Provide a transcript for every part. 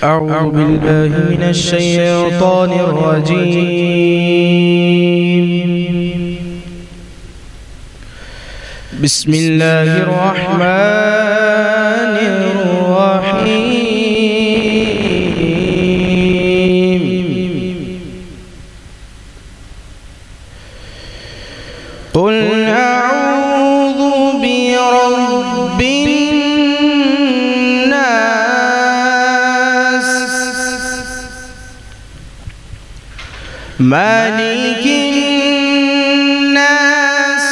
أعوذ بالله من الشيطان الرجيم. بسم الله الرحمن الرحيم. قل أعوذ برب الناس مالك الناس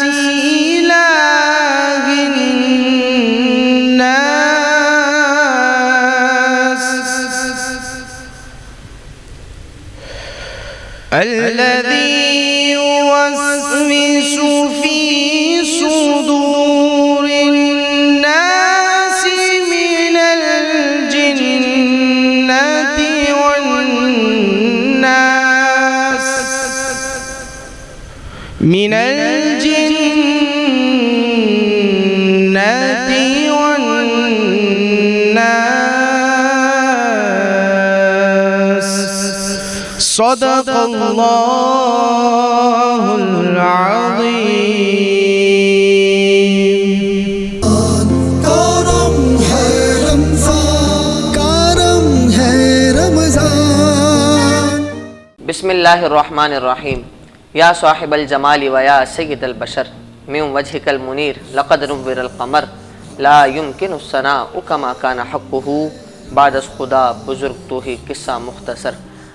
إله الناس الذي يوسوس في صدور الناس من الجنة والناس من الجنة والناس. صدق الله العظيم. کرم ہے رمضان. بسم اللہ الرحمن الرحیم. یا صاحب الجمال و یا سید البشر من وجهک المنیر لقد نور القمر لا يمکن الثناء کما کان حقہ بعد از خدا بزرگ تو ہی قصہ مختصر.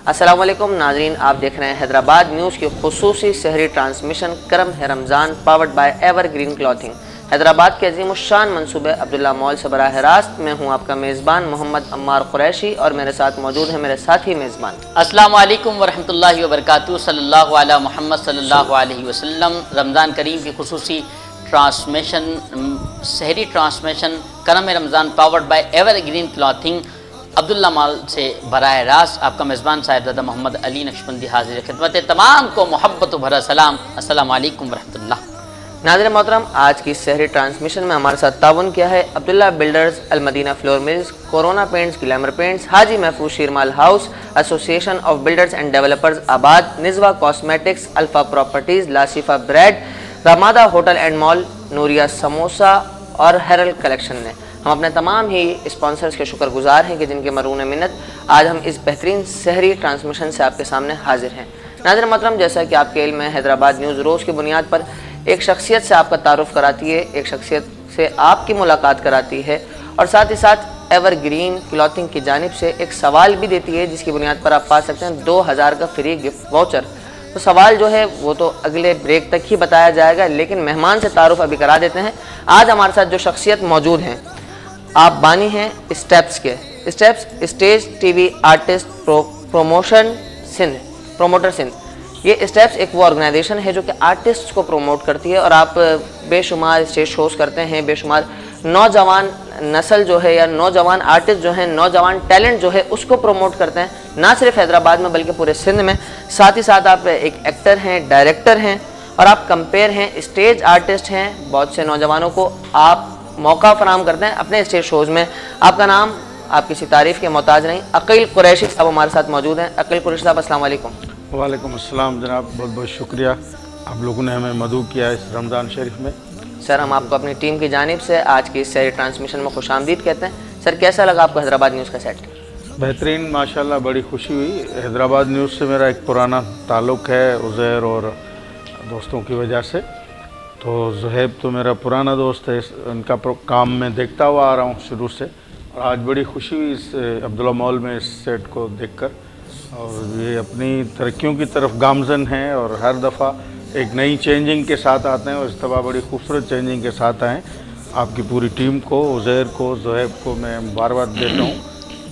السلام علیکم ناظرین، آپ دیکھ رہے ہیں حیدرآباد نیوز کی خصوصی سحری ٹرانسمیشن کرم ہے Ramzan powered by Evergreen Clothing. Hyderabad کے عظیم الشان منصوبے عبداللہ مال سے براہ راست میں ہوں آپ کا میزبان محمد عمار قریشی، اور میرے ساتھ موجود ہیں میرے ساتھی میزبان. السلام علیکم ورحمۃ اللہ وبرکاتہ. صلی اللہ علی محمد صلی اللہ علیہ وسلم. رمضان کریم کی خصوصی ٹرانسمیشن سحری ٹرانسمیشن کرم Ramzan powered by Evergreen Clothing Abdullah Mall سے براہ راست آپ کا میزبان صاحبزادہ محمد علی نقشبندی حاضر خدمت تمام کو محبت و بھرا سلام. السلام علیکم ورحمۃ اللہ. ناظرین محترم، آج کی سحری ٹرانسمیشن میں ہمارے ساتھ تعاون کیا ہے Abdullah Builders, Almadina Flour Mills, Corona Paints, Glamour Paints, Haji Mahfooz Sheermal House, Association of Builders and Developers Abad, نزوہ کاسمیٹکس، الفا پراپرٹیز، لاسیفا Bread, Ramada Hotel and Mall, Nooria Samosa اور ہیرل کلیکشن نے. ہم اپنے تمام ہی اسپانسرز کے شکر گزار ہیں کہ جن کے مرہون منت آج ہم اس بہترین سحری ٹرانسمیشن سے آپ کے سامنے حاضر ہیں. ناظرین محترم، جیسا کہ آپ کے علم میں حیدرآباد نیوز روز کی بنیاد پر ایک شخصیت سے آپ کا تعارف کراتی ہے، ایک شخصیت سے آپ کی ملاقات کراتی ہے، اور ساتھ ہی ساتھ ایور گرین کلاتھنگ کی جانب سے ایک سوال بھی دیتی ہے جس کی بنیاد پر آپ پا سکتے ہیں 2000 کا فری گفٹ واؤچر. تو سوال جو ہے وہ تو اگلے بریک تک ہی بتایا جائے گا، لیکن مہمان سے تعارف ابھی کرا دیتے ہیں. آج ہمارے ساتھ جو شخصیت موجود ہیں، آپ بانی ہیں اسٹیپس کے. Steps stage T V artist promoter Sindh. یہ اسٹیپس ایک وہ آرگنائزیشن ہے جو کہ آرٹسٹ کو پروموٹ کرتی ہے، اور آپ بے شمار اسٹیج شوز کرتے ہیں، بے شمار نوجوان نسل جو ہے یا نوجوان آرٹسٹ جو ہیں، نوجوان ٹیلنٹ جو ہے اس کو پروموٹ کرتے ہیں، نہ صرف حیدرآباد میں بلکہ پورے سندھ میں. ساتھ ہی ساتھ آپ ایک ایکٹر ہیں، ڈائریکٹر ہیں، اور آپ کمپیئر ہیں، اسٹیج آرٹسٹ ہیں. بہت سے نوجوانوں کو آپ موقع فراہم کرتے ہیں اپنے اسٹیج شوز میں. آپ کا نام آپ کسی تعریف کے محتاج نہیں. عقیل قریشی صاحب ہمارے ساتھ موجود ہیں. عقیل قریشی صاحب السلام علیکم. وعلیکم السلام جناب، بہت بہت شکریہ، آپ لوگوں نے ہمیں مدعو کیا اس رمضان شریف میں. سر، ہم آپ کو اپنی ٹیم کی جانب سے آج کی اس سحری ٹرانسمیشن میں خوش آمدید کہتے ہیں. سر، کیسا لگا آپ کو حیدرآباد نیوز کا سیٹ؟ بہترین، ماشاءاللہ، بڑی خوشی ہوئی. حیدرآباد نیوز سے میرا ایک پرانا تعلق ہے عزیر اور دوستوں کی وجہ سے. تو زہیب تو میرا پرانا دوست ہے، ان کا کام میں دیکھتا ہوا آ رہا ہوں شروع سے، اور آج بڑی خوشی ہوئی اس عبداللہ مال میں اس سیٹ کو دیکھ کر. اور یہ اپنی ترقیوں کی طرف گامزن ہیں اور ہر دفعہ ایک نئی چینجنگ کے ساتھ آتے ہیں، اور اس دفعہ بڑی خوبصورت چینجنگ کے ساتھ آئیں. آپ کی پوری ٹیم کو، عزیر کو، زہیب کو میں مبارکباد دیتا ہوں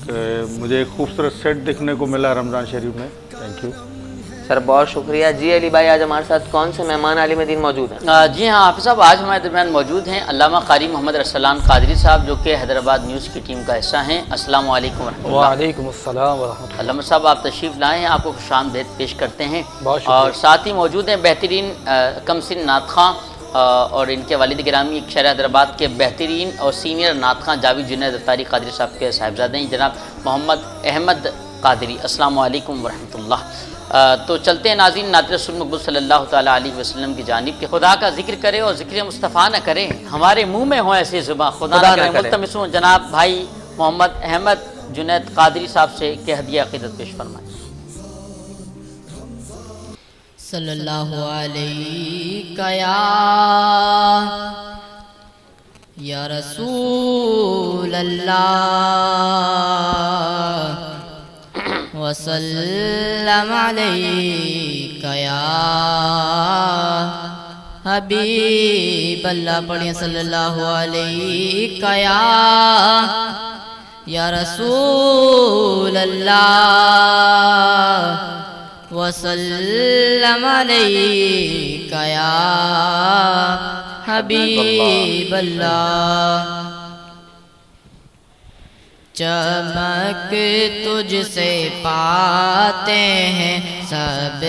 کہ مجھے ایک خوبصورت سیٹ دیکھنے کو ملا رمضان شریف میں. تھینک یو سر، بہت شکریہ. جی علی بھائی، آج ہمارے ساتھ کون سے مہمان عالم دین موجود ہیں؟ جی ہاں حافظ صاحب، آج ہمارے درمیان موجود ہیں علامہ قاری محمد رسلان قادری صاحب، جو کہ حیدرآباد نیوز کی ٹیم کا حصہ ہیں. السلام علیکم ورحمۃ اللہ. وعلیکم السلام ورحمۃ اللہ. علامہ صاحب، آپ تشریف لائے ہیں، آپ کو خوش آمدید پیش کرتے ہیں. اور ساتھ ہی موجود ہیں بہترین کم سن نعت خواں اور ان کے والد گرامی ایک شہر حیدرآباد کے بہترین اور سینئر نعت خواں جاوید جنید اطاری قادری صاحب کے صاحبزادے ہیں جناب محمد احمد قادری. السلام علیکم ورحمۃ اللہ. تو چلتے ہیں ناظرین نعت رسول مقبول صلی اللہ تعالیٰ علیہ وسلم کی جانب کہ خدا کا ذکر کرے اور ذکر مصطفیٰ نہ کرے, ہمارے منہ میں ہوں ایسی زباں خدا نہ کرے. ملتمس ہوں جناب بھائی محمد احمد جنید قادری صاحب سے کہ ہدیہ عقیدت پیش فرمائیں. صلی اللہ علیہ یا رسول اللہ وسلم علیک یا حبیب اللہ. پڑھیں صلی اللہ علیہ یا رسول اللہ وسلم علیک یا حبیب اللہ. چمک تجھ سے پاتے ہیں سب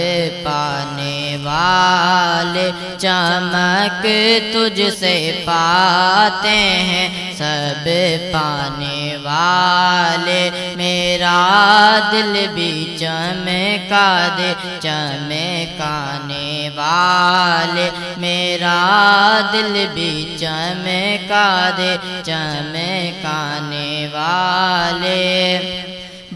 پانے والے, چمک تجھ سے پاتے ہیں سب پانے والے. میرا دل بھی چمکا دے چمکانے والے, میرا دل بھی چمکا دے چمکانے والے.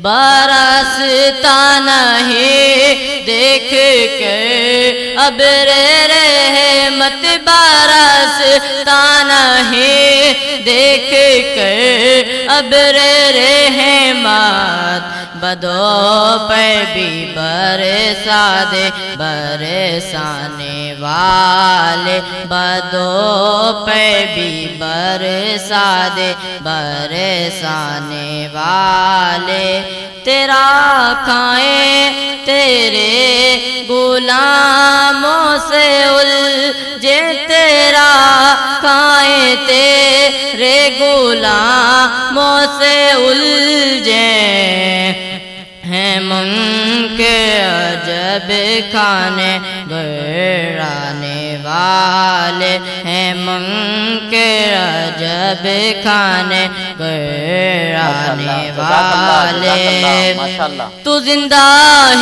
برستا نہیں دیکھ کے ابر رحمت, برستا نہیں دیکھ کے ابر رحمت. بدو پہ بھی برسا دے برسانے والے, بدو پہ بھی برسا دے برسانے والے. تیرا کھائیں تیرے غلاموں سے الجھے, تیرا کھائیں تیرے غلاموں سے الجھے. ہیں منکر عجب کھانے گرانے والے, ہیں منکر عجب کھانے گرانے والے. تو زندہ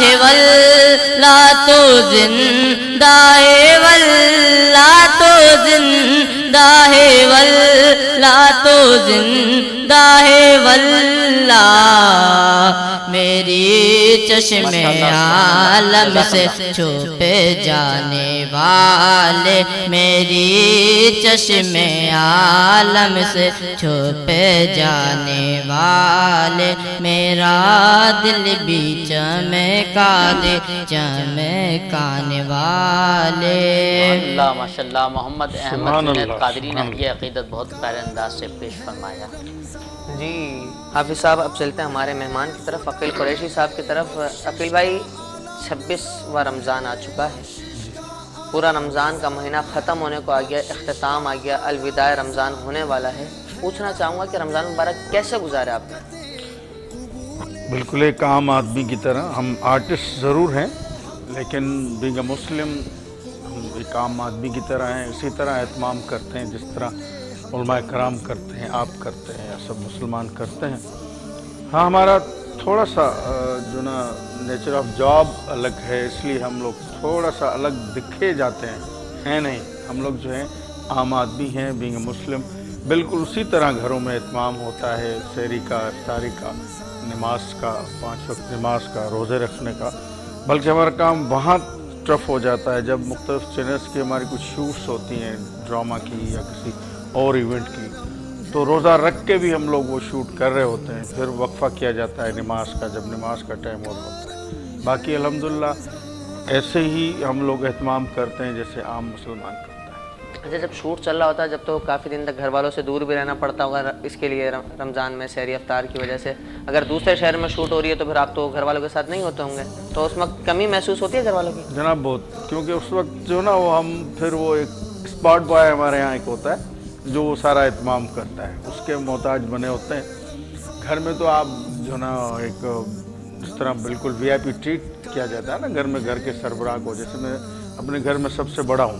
ہے واللہ تو زندہ ہے واللہ تو زندہ ہے واللہ تو زندہ ہے واللہ. میری چشم عالم سے چھپ جانے والے, میری چشم عالم سے چھپ جانے والے. میرا دل بھی چمکا دے چمکانے والے. اللہ ماشاءاللہ. محمد احمد جنید قادری نے یہ عقیدت بہت پیارے انداز سے پیش فرمایا. جی حافظ صاحب اب چلتے ہیں ہمارے مہمان کی طرف, عقیل قریشی صاحب کی طرف. عقیل بھائی 26واں رمضان آ چکا ہے, پورا رمضان کا مہینہ ختم ہونے کو آ گیا, اختتام آ گیا, الوداع رمضان ہونے والا ہے. پوچھنا چاہوں گا کہ رمضان مبارک کیسے گزارے آپ نے؟ بالکل ایک عام آدمی کی طرح. ہم آرٹسٹ ضرور ہیں لیکن بینگ اے مسلم ہم ایک عام آدمی کی طرح ہیں. اسی طرح اہتمام کرتے ہیں جس طرح علماء کرام کرتے ہیں, آپ کرتے ہیں, یا سب مسلمان کرتے ہیں. ہاں ہمارا تھوڑا سا جو نا نیچر آف جاب الگ ہے, اس لیے ہم لوگ تھوڑا سا الگ دکھے جاتے ہیں نہیں. ہم لوگ جو ہیں عام آدمی ہیں بینگ اے مسلم. بالکل اسی طرح گھروں میں اہتمام ہوتا ہے سحری کا, افطاری کا, نماز کا, 5 وقت نماز کا, روزے رکھنے کا. بلکہ ہمارا کام وہاں ٹف ہو جاتا ہے جب مختلف چینلز کی ہماری کچھ شوٹس ہوتی ہیں ڈرامہ کی یا کسی اور ایونٹ کی, تو روزہ رکھ کے بھی ہم لوگ وہ شوٹ کر رہے ہوتے ہیں. پھر وقفہ کیا جاتا ہے نماز کا جب نماز کا ٹائم ہوتا ہے. باقی الحمدللہ ایسے ہی ہم لوگ اہتمام کرتے ہیں جیسے عام مسلمان کرتا ہے. اچھا جب شوٹ چل رہا ہوتا ہے جب تو کافی دن تک گھر والوں سے دور بھی رہنا پڑتا ہوگا اس کے لیے رمضان میں سحری افطار کی وجہ سے. اگر دوسرے شہر میں شوٹ ہو رہی ہے تو پھر آپ تو گھر والوں کے ساتھ نہیں ہوتے ہوں گے, تو اس وقت کمی محسوس ہوتی ہے گھر والوں کی؟ جناب بہت, کیونکہ اس وقت جو نا وہ ہم پھر وہ ایک اسپاٹ بوائے ہمارے یہاں ایک ہوتا ہے جو وہ سارا اہتمام کرتا ہے, اس کے محتاج بنے ہوتے ہیں. گھر میں تو آپ جو نا ایک جس طرح بالکل VIP ٹریٹ کیا جاتا ہے نا گھر میں, گھر کے سربراہ کو. جیسے میں اپنے گھر میں سب سے بڑا ہوں,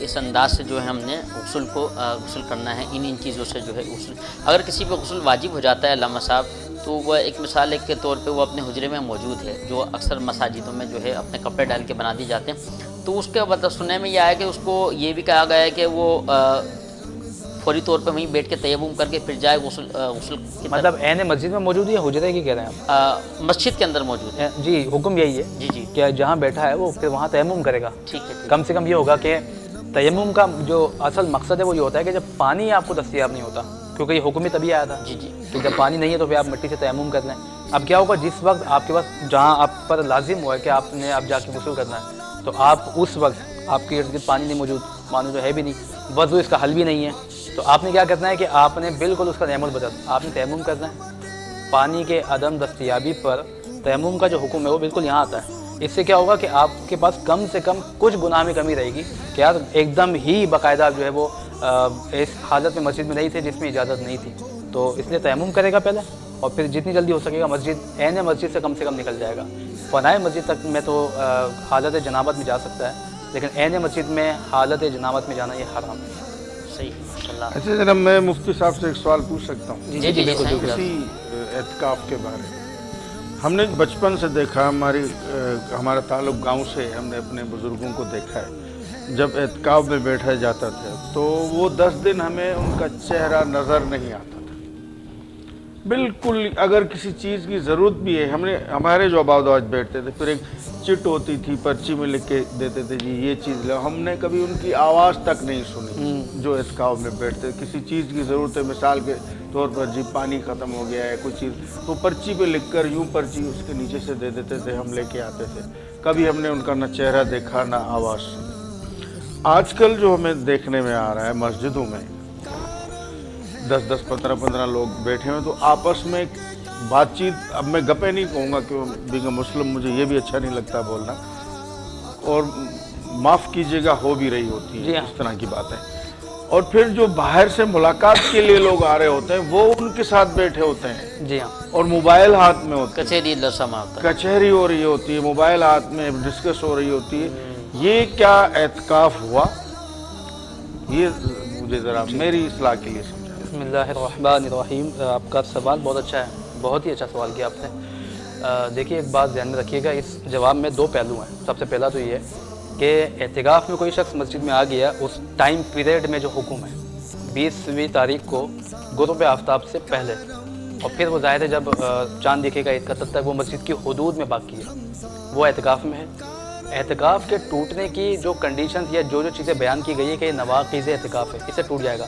اس انداز سے جو ہے ہم نے غسل کرنا ہے، ان چیزوں سے جو ہے غسل. اگر کسی پہ غسل واجب ہو جاتا ہے علامہ صاحب، تو وہ ایک مثال کے طور پہ وہ اپنے حجرے میں موجود ہے، جو اکثر مساجدوں میں جو ہے اپنے کپڑے ڈال کے بنا دی جاتے ہیں، تو اس کے مطلب سننے میں یہ آیا کہ اس کو یہ بھی کہا گیا ہے کہ وہ فوری طور پہ وہیں بیٹھ کے تیمم کر کے پھر جائے غسل کی طرف. مطلب عین مسجد میں موجود ہے، حجرے کی کہہ رہے ہیں آپ؟ مسجد کے اندر موجود ہے. جی حکم یہی ہے جی جی کہ جہاں بیٹھا ہے وہ پھر وہاں تیمم کرے گا. ٹھیک ہے. کم سے کم یہ ہوگا کہ تیمم کا جو اصل مقصد ہے وہ یہ ہوتا ہے کہ جب پانی آپ کو دستیاب نہیں ہوتا، کیونکہ یہ حکم ہی تبھی آیا تھا جی جی کہ جب پانی نہیں ہے تو پھر آپ مٹی سے تیمم کر لیں. اب کیا ہوگا، جس وقت آپ کے پاس جہاں آپ پر لازم ہوا ہے کہ آپ نے اب جا کے غسل کرنا ہے، تو آپ اس وقت آپ کے ارد گرد پانی نہیں موجود، پانی تو ہے بھی نہیں، وضو اس کا حل بھی نہیں ہے، تو آپ نے کیا کرنا ہے کہ آپ نے بالکل اس کا نعمت بدل، آپ نے تیمم کرنا ہے. پانی کے عدم دستیابی پر تیمم کا جو حکم ہے وہ بالکل یہاں آتا ہے. اس سے کیا ہوگا کہ آپ کے پاس کم سے کم کچھ گناہ میں کمی رہے گی کہ یار ایک دم ہی باقاعدہ جو ہے وہ اس حالت میں مسجد میں نہیں تھے جس میں اجازت نہیں تھی، تو اس لیے تیمم کرے گا پہلے، اور پھر جتنی جلدی ہو سکے گا مسجد عین مسجد سے کم نکل جائے گا. فنائے مسجد تک میں تو حالت جنابت میں جا سکتا ہے، لیکن عین مسجد میں حالت جنابت میں جانا یہ حرام ہے. صحیح ماشاء اللہ. اچھا جناب، میں مفتی صاحب سے ایک سوال پوچھ سکتا ہوں جی جی بالکل. کسی اعتکاف کے بارے میں؟ ہم نے بچپن سے دیکھا، ہمارا تعلق گاؤں سے، ہم نے اپنے بزرگوں کو دیکھا ہے، جب اعتکاف میں بیٹھا جاتا تھا تو وہ 10 دن ہمیں ان کا چہرہ نظر نہیں آتا تھا بالکل. اگر کسی چیز کی ضرورت بھی ہے، ہمارے جو آباد آج بیٹھتے تھے، پھر ایک چٹ ہوتی تھی، پرچی میں لکھ کے دیتے تھے جی یہ چیز لو، ہم نے کبھی ان کی آواز تک نہیں سنی. جو اعتکاف میں بیٹھتے، کسی چیز کی ضرورت ہے، مثال کے طور پر جی پانی ختم ہو گیا ہے، کوئی چیز، تو پرچی پہ لکھ کر یوں پرچی اس کے نیچے سے دے دیتے تھے، ہم لے کے آتے تھے. کبھی ہم نے ان کا نہ چہرہ دیکھا نہ آواز سنی. آج کل جو ہمیں دیکھنے میں آ رہا ہے مسجدوں میں 10 15 لوگ بیٹھے ہوئے، تو آپس میں بات چیت، اب میں گپے نہیں کہوں گا کہ بینگ مسلم مجھے یہ بھی اچھا نہیں لگتا بولنا، اور معاف کیجیے گا ہو بھی رہی ہوتی ہے اس طرح کی باتیں. اور پھر جو باہر سے ملاقات کے لیے لوگ آ رہے ہوتے ہیں وہ ان کے ساتھ بیٹھے ہوتے ہیں. جی ہاں. اور موبائل ہاتھ میں ہوتا ہے، کچہری لسما ہوتا ہے، کچہری ہو رہی ہوتی ہے، موبائل ہاتھ میں ڈسکس ہو رہی ہوتی ہے. یہ کیا اعتکاف ہوا؟ یہ مجھے ذرا میری اصلاح کے لیے سمجھا. بسم اللہ الرحمن الرحیم. آپ کا سوال بہت اچھا ہے، بہت ہی اچھا سوال کیا آپ نے. دیکھیے ایک بات ذہن میں رکھیے گا، اس جواب میں 2 پہلو ہیں. سب سے پہلا تو یہ ہے کہ اعتکاف میں کوئی شخص مسجد میں آ گیا، اس ٹائم پیریڈ میں جو حکم ہے 20ویں تاریخ کو غروب آفتاب سے پہلے، اور پھر وہ ظاہر ہے جب چاند دکھے گا عید کا تب تک وہ مسجد کی حدود میں باقی ہے، وہ اعتکاف میں ہے. اعتکاف کے ٹوٹنے کی جو کنڈیشنز یا جو چیزیں بیان کی گئی ہے کہ یہ نواقض اعتکاف ہے، اسے ٹوٹ جائے گا،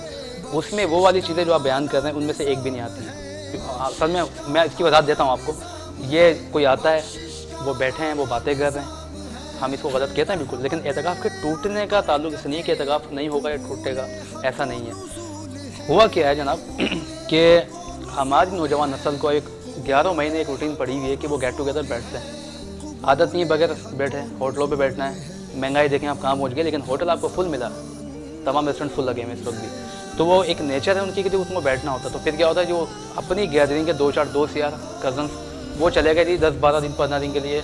اس میں وہ والی چیزیں جو آپ بیان کر رہے ہیں ان میں سے ایک بھی نہیں آتی ہیں. اصل میں اس کی وضاحت دیتا ہوں آپ کو. یہ کوئی آتا ہے، وہ بیٹھے ہیں، وہ باتیں کر رہے ہیں، ہم اس کو غلط کہتے ہیں بالکل، لیکن اعتکاف کے ٹوٹنے کا تعلق اس نہیں کہ اعتکاف نہیں ہوگا یا ٹوٹے گا، ایسا نہیں ہے. ہوا کیا ہے جناب کہ ہماری نوجوان نسل کو ایک 11 مہینے ایک روٹین پڑی ہوئی ہے کہ وہ گیٹ ٹوگیدر بیٹھتے ہیں. عادت نہیں بغیر بیٹھے، ہوٹلوں پہ بیٹھنا ہے. مہنگائی دیکھیں آپ کہاں پہنچ گئے، لیکن ہوٹل آپ کو فل ملا، تمام ریسٹورینٹ فل لگے ہیں اس وقت بھی. تو وہ ایک نیچر ہے ان کی کہ اس میں بیٹھنا ہوتا ہے. تو پھر کیا ہوتا ہے، جو اپنی گیدرنگ کے 2-4 دوست یار کزنس وہ چلے گئے جی 10-12 دن 15 دن کے لیے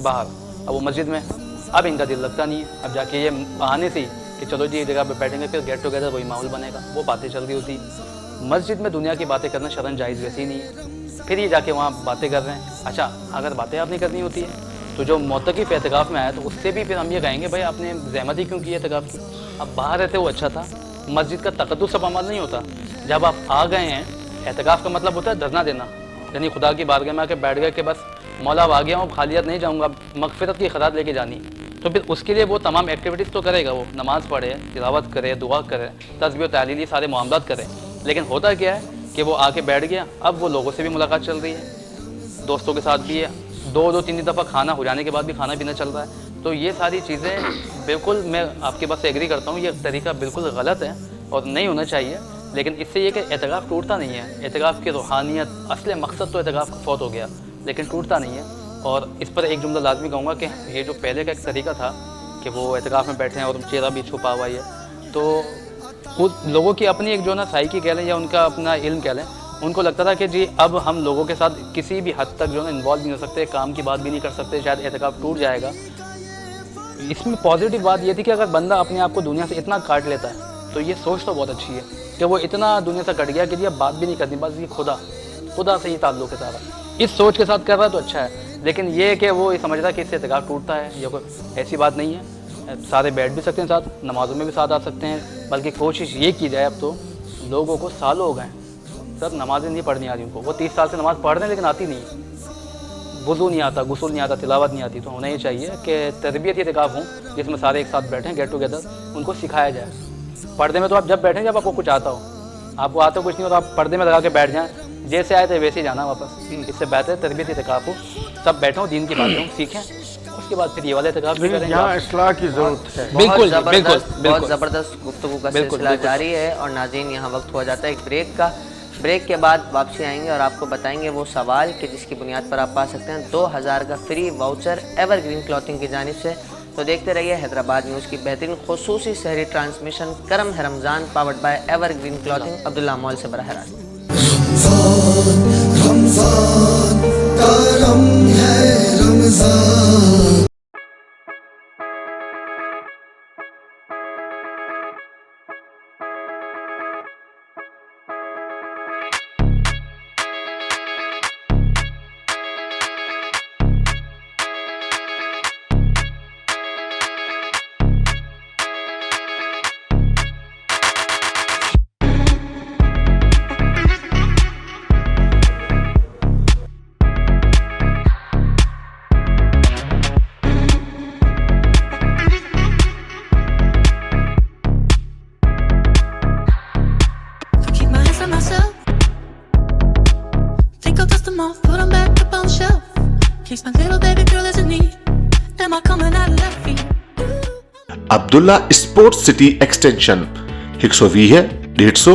باہر، اب وہ مسجد میں، اب ان کا دل لگتا نہیں ہے. اب جا کے یہ آنے سے کہ چلو جی جگہ پہ بیٹھیں گے، پھر گیٹ ٹوگیدر وہی ماحول بنے گا، وہ باتیں چل رہی ہوتی. مسجد میں دنیا کی باتیں کرنا شرعاً جائز ویسی نہیں ہے. پھر یہ جا کے وہاں باتیں کر رہے ہیں. اچھا اگر باتیں آپ نے کرنی ہوتی ہے تو جو معتکف اعتکاف میں آیا تو اس سے بھی پھر ہم یہ کہیں گے بھائی آپ نے زحمت ہی کیوں کی اعتکاف کی. اب باہر رہتے وہ اچھا تھا. مسجد کا تقدس اب عمل نہیں ہوتا. جب آپ آ گئے ہیں، اعتکاف کا مطلب ہوتا ہے دھرنا دینا، یعنی خدا کی بارگاہ میں آ کے بیٹھ گئے کہ بس مولا اب آ گیا ہوں، خالیت نہیں جاؤں گا، مغفرت کی خراج لے کے جانی. تو پھر اس کے لیے وہ تمام ایکٹیویٹیز تو کرے گا، وہ نماز پڑھے، تلاوت کرے، دعا کرے، تسبیح و تحلیل، یہ سارے معاملات کرے. لیکن ہوتا کیا ہے کہ وہ آ کے بیٹھ گیا، اب وہ لوگوں سے بھی ملاقات چل رہی ہے، دوستوں کے ساتھ بھی ہے، 2-3 دفعہ کھانا ہو جانے کے بعد بھی کھانا پینا چل رہا ہے. تو یہ ساری چیزیں بالکل میں آپ کے بات سے ایگری کرتا ہوں، یہ طریقہ بالکل غلط ہے اور نہیں ہونا چاہیے. لیکن اس سے یہ کہ اعتکاف ٹوٹتا نہیں ہے. اعتکاف کی روحانیت، اصل مقصد تو اعتکاف کا فوت ہو گیا، لیکن ٹوٹتا نہیں ہے. اور اس پر ایک جملہ لازمی کہوں گا کہ یہ جو پہلے کا ایک طریقہ تھا کہ وہ اعتکاف میں بیٹھے ہیں اور چہرہ بھی چھپا ہوا ہی ہے، تو لوگوں کی اپنی ایک جو نا سائیکی کہہ لیں یا ان کا اپنا علم کہہ لیں، ان کو لگتا تھا کہ جی اب ہم لوگوں کے ساتھ کسی بھی حد تک جو ہے انوالو نہیں ہو سکتے، کام کی بات بھی نہیں کر سکتے، شاید اعتکاف ٹوٹ جائے گا. اس میں پازیٹیو بات یہ تھی کہ اگر بندہ اپنے آپ کو دنیا سے اتنا کاٹ لیتا ہے تو یہ سوچ تو بہت اچھی ہے کہ وہ اتنا دنیا سے کٹ گیا کہ یہ بات بھی نہیں کرنی، بس یہ خدا سے ہی تعلق ہے سارا. اس سوچ کے ساتھ کر رہا ہے تو اچھا ہے، لیکن یہ کہ وہ سمجھتا ہے کہ اس سے اعتکاف ٹوٹتا ہے، یہ کوئی ایسی بات نہیں ہے. سارے بیٹھ بھی سکتے ہیں ساتھ، نمازوں میں بھی ساتھ آ سکتے ہیں، بلکہ کوشش یہ کی جائے. اب تو لوگوں کو سالوں ہو گئے ہیں سر نمازیں نہیں پڑھنی آ رہی ان کو، وہ 30 سال سے نماز پڑھ رہے ہیں لیکن آتی نہیں، وضو نہیں آتا، غسل نہیں آتا، تلاوت نہیں آتی. تو ہونا یہ چاہیے کہ تربیتی اعتکاف ہوں جس میں سارے ایک ساتھ بیٹھیں، گیٹ ٹوگیدر، ان کو سکھایا جائے. پردے میں تو آپ جب بیٹھیں جب آپ کو کچھ آتا ہو، آپ کو آتا کچھ نہیں ہو تو آپ پردے میں لگا کے بیٹھ جائیں، جیسے آئے تھے ویسے ہی جانا واپس. اس سے بہتر تربیتی اعتکاف ہو، سب بیٹھوں دین کی باتیں سیکھیں، اس کے بعد پھر یہ والے اعتکاف بھی کریں. یہاں اصلاح کی ضرورت ہے. بالکل بہت زبردست گفتگو کا سلسلہ جاری ہے. اور ناظرین یہاں وقت ہوا جاتا ہے ایک بریک کا. بریک کے بعد واپسی آئیں گے اور آپ کو بتائیں گے وہ سوال کہ جس کی بنیاد پر آپ پا سکتے ہیں 2000 کا free voucher ever green clothing کی جانب سے. تو دیکھتے رہیے حیدرآباد نیوز کی بہترین خصوصی سحری ٹرانسمیشن کرم ہے Ramzan powered by Evergreen Clothing Abdullah Mall سے براہ راست. رمضان کرم ہے Ramzan. Abdullah Sport City Extension 120 150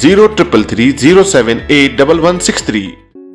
0333078163.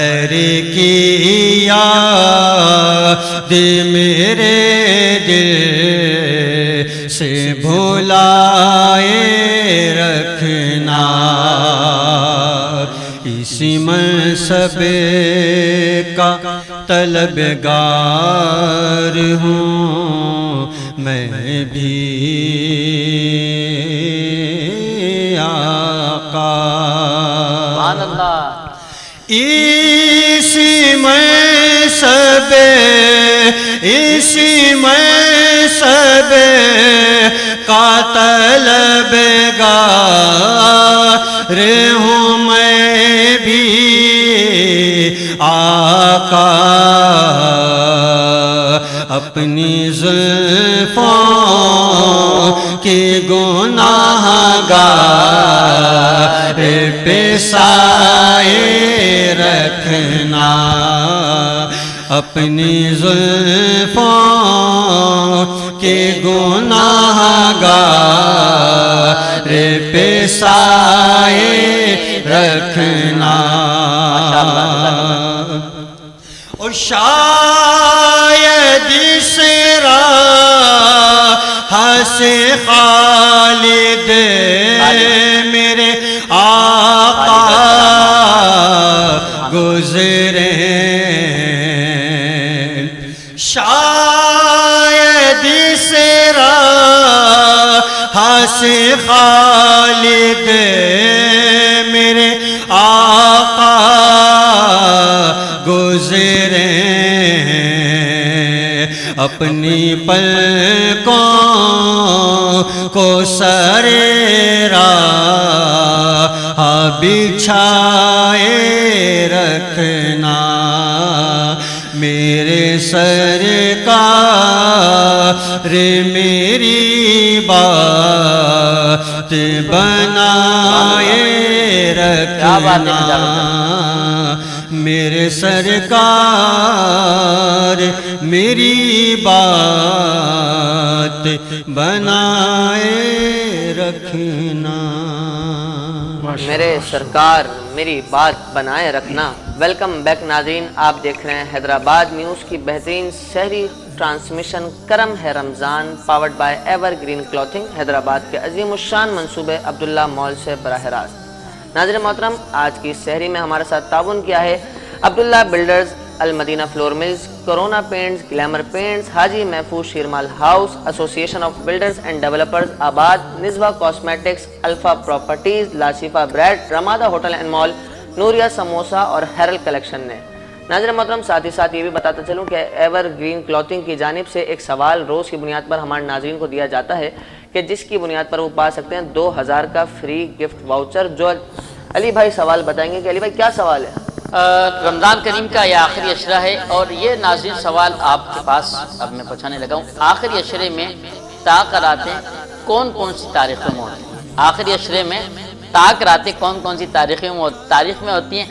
غیر کی یاد میرے دل سے بھلائے رکھنا، اسی منصب کا طلبگار ہوں میں بھی آقا۔ سبحان اللہ۔ اسی منصب کا طلبگار ہوں میں بھی آقا، اپنی زلفوں کی گناہ گار پہ سایہ رکھنا، اپنی زلفوں کے گناہ گار پہ سایہ رکھنا، اور شاید اس راہ سے خالد میرے آقا گزرے، شاید اس راہ سے خالد میرے آقا گزرے، اپنی پلکوں کو سر راہ بچھائے رکھنا، میرے سرکار میری بات بنائے رکھنا، میرے سرکار میری بات بنائے رکھنا۔ میرے سرکار میری بات بنائے رکھنا۔ ویلکم بیک ناظرین، آپ دیکھ رہے ہیں حیدرآباد نیوز کی بہترین سحری ٹرانسمیشن کرم ہے Ramzan, powered by Evergreen Clothing, Hyderabad کے عظیم الشان منصوبے عبداللہ مال سے براہ راست۔ ناظرین محترم، آج کی سحری میں ہمارے ساتھ تعاون کیا ہے Abdullah Builders, Almadina Flour Mills, Corona Paints, Glamour Paints, Haji Mahfooz Sheermal House, Association of Builders and Developers Abad, نزوہ کاسمیٹکس، الفا پراپرٹیز، لاشفا Bread, Ramada Hotel and Mall, Nooria Samosa اور ہیرل کلیکشن نے۔ ناظرین محترم، ساتھ ہی ساتھ یہ بھی بتاتا چلوں کہ ایور گرین کلوتھنگ کی جانب سے ایک سوال روز کی بنیاد پر ہمارے ناظرین کو دیا جاتا ہے کہ جس کی بنیاد پر وہ پا سکتے ہیں 2000 کا فری گفٹ واؤچر، جو علی بھائی سوال بتائیں گے کہ علی بھائی کیا سوال ہے؟ رمضان کریم کا یہ آخری اشرہ ہے اور یہ ناظرین سوال آپ کے پاس اب میں پہنچانے لگا ہوں۔ آخری اشرے میں تاکراتیں کون کون سی تاریخوں میں ہوتی ہیں؟ آخری اشرے میں تاکراتیں کون کون سی تاریخ میں ہوتی ہیں؟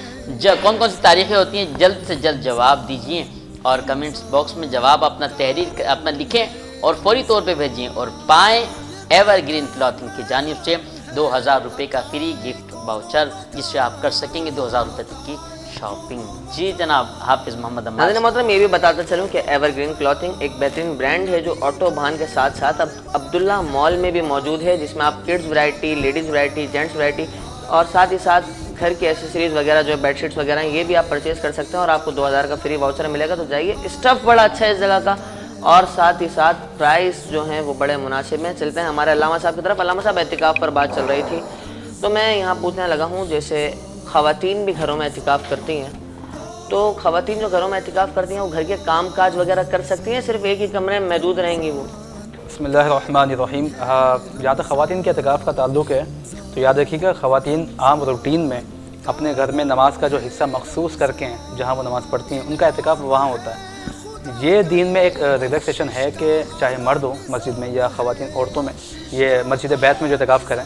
کون کون سی تاریخیں ہوتی ہیں؟ جلد سے جلد جواب دیجئے اور کمنٹس باکس میں جواب اپنا لکھیں اور فوری طور پہ بھیجیں اور پائیں ایور گرین کلوتھنگ کی جانب سے 2000 روپے کا فری گفٹ واؤچر، جس سے آپ کر سکیں گے 2000 روپے تک کی شاپنگ۔ جی جناب، حافظ محمد عمار۔ ناظرین محترم، یہ بھی بتاتا چلوں کہ ایور گرین کلوتھنگ ایک بہترین برانڈ ہے جو آٹو بھان کے ساتھ ساتھ اب عبداللہ مال میں بھی موجود ہے، جس میں آپ kids variety, ladies variety, gents variety اور ساتھ ہی ساتھ گھر کی ایسیسریز وغیرہ جو بیڈ شیٹس وغیرہ ہیں یہ بھی آپ پرچیز کر سکتے ہیں اور آپ کو 2000 کا فری واؤچر ملے گا۔ تو جائیے، اسٹف بڑا اچھا ہے اس جگہ کا اور ساتھ ہی ساتھ پرائس جو ہیں وہ بڑے مناسب ہیں۔ چلتے ہیں ہمارے علامہ صاحب کی طرف۔ علامہ صاحب، اعتکاف پر بات چل رہی تھی تو میں یہاں پوچھنے لگا ہوں، جیسے خواتین بھی گھروں میں اعتکاف کرتی ہیں، تو خواتین جو گھروں میں اعتکاف کرتی ہیں وہ گھر کے کام کاج وغیرہ کر سکتی ہیں، صرف ایک ہی کمرے میں محدود رہیں گی وہ؟ بسم اللہ الرحمن الرحیم۔ جہاں تک خواتین کے اعتکاف کا تعلق ہے تو یاد رکھیے گا، خواتین عام روٹین میں اپنے گھر میں نماز کا جو حصہ مخصوص کر کے ہیں، جہاں وہ نماز پڑھتی ہیں، ان کا اعتکاف وہاں ہوتا ہے۔ یہ دین میں ایک ریلیکسیشن ہے کہ چاہے مرد ہو مسجد میں یا خواتین عورتوں میں یہ مسجد بیت میں جو اعتکاف کریں،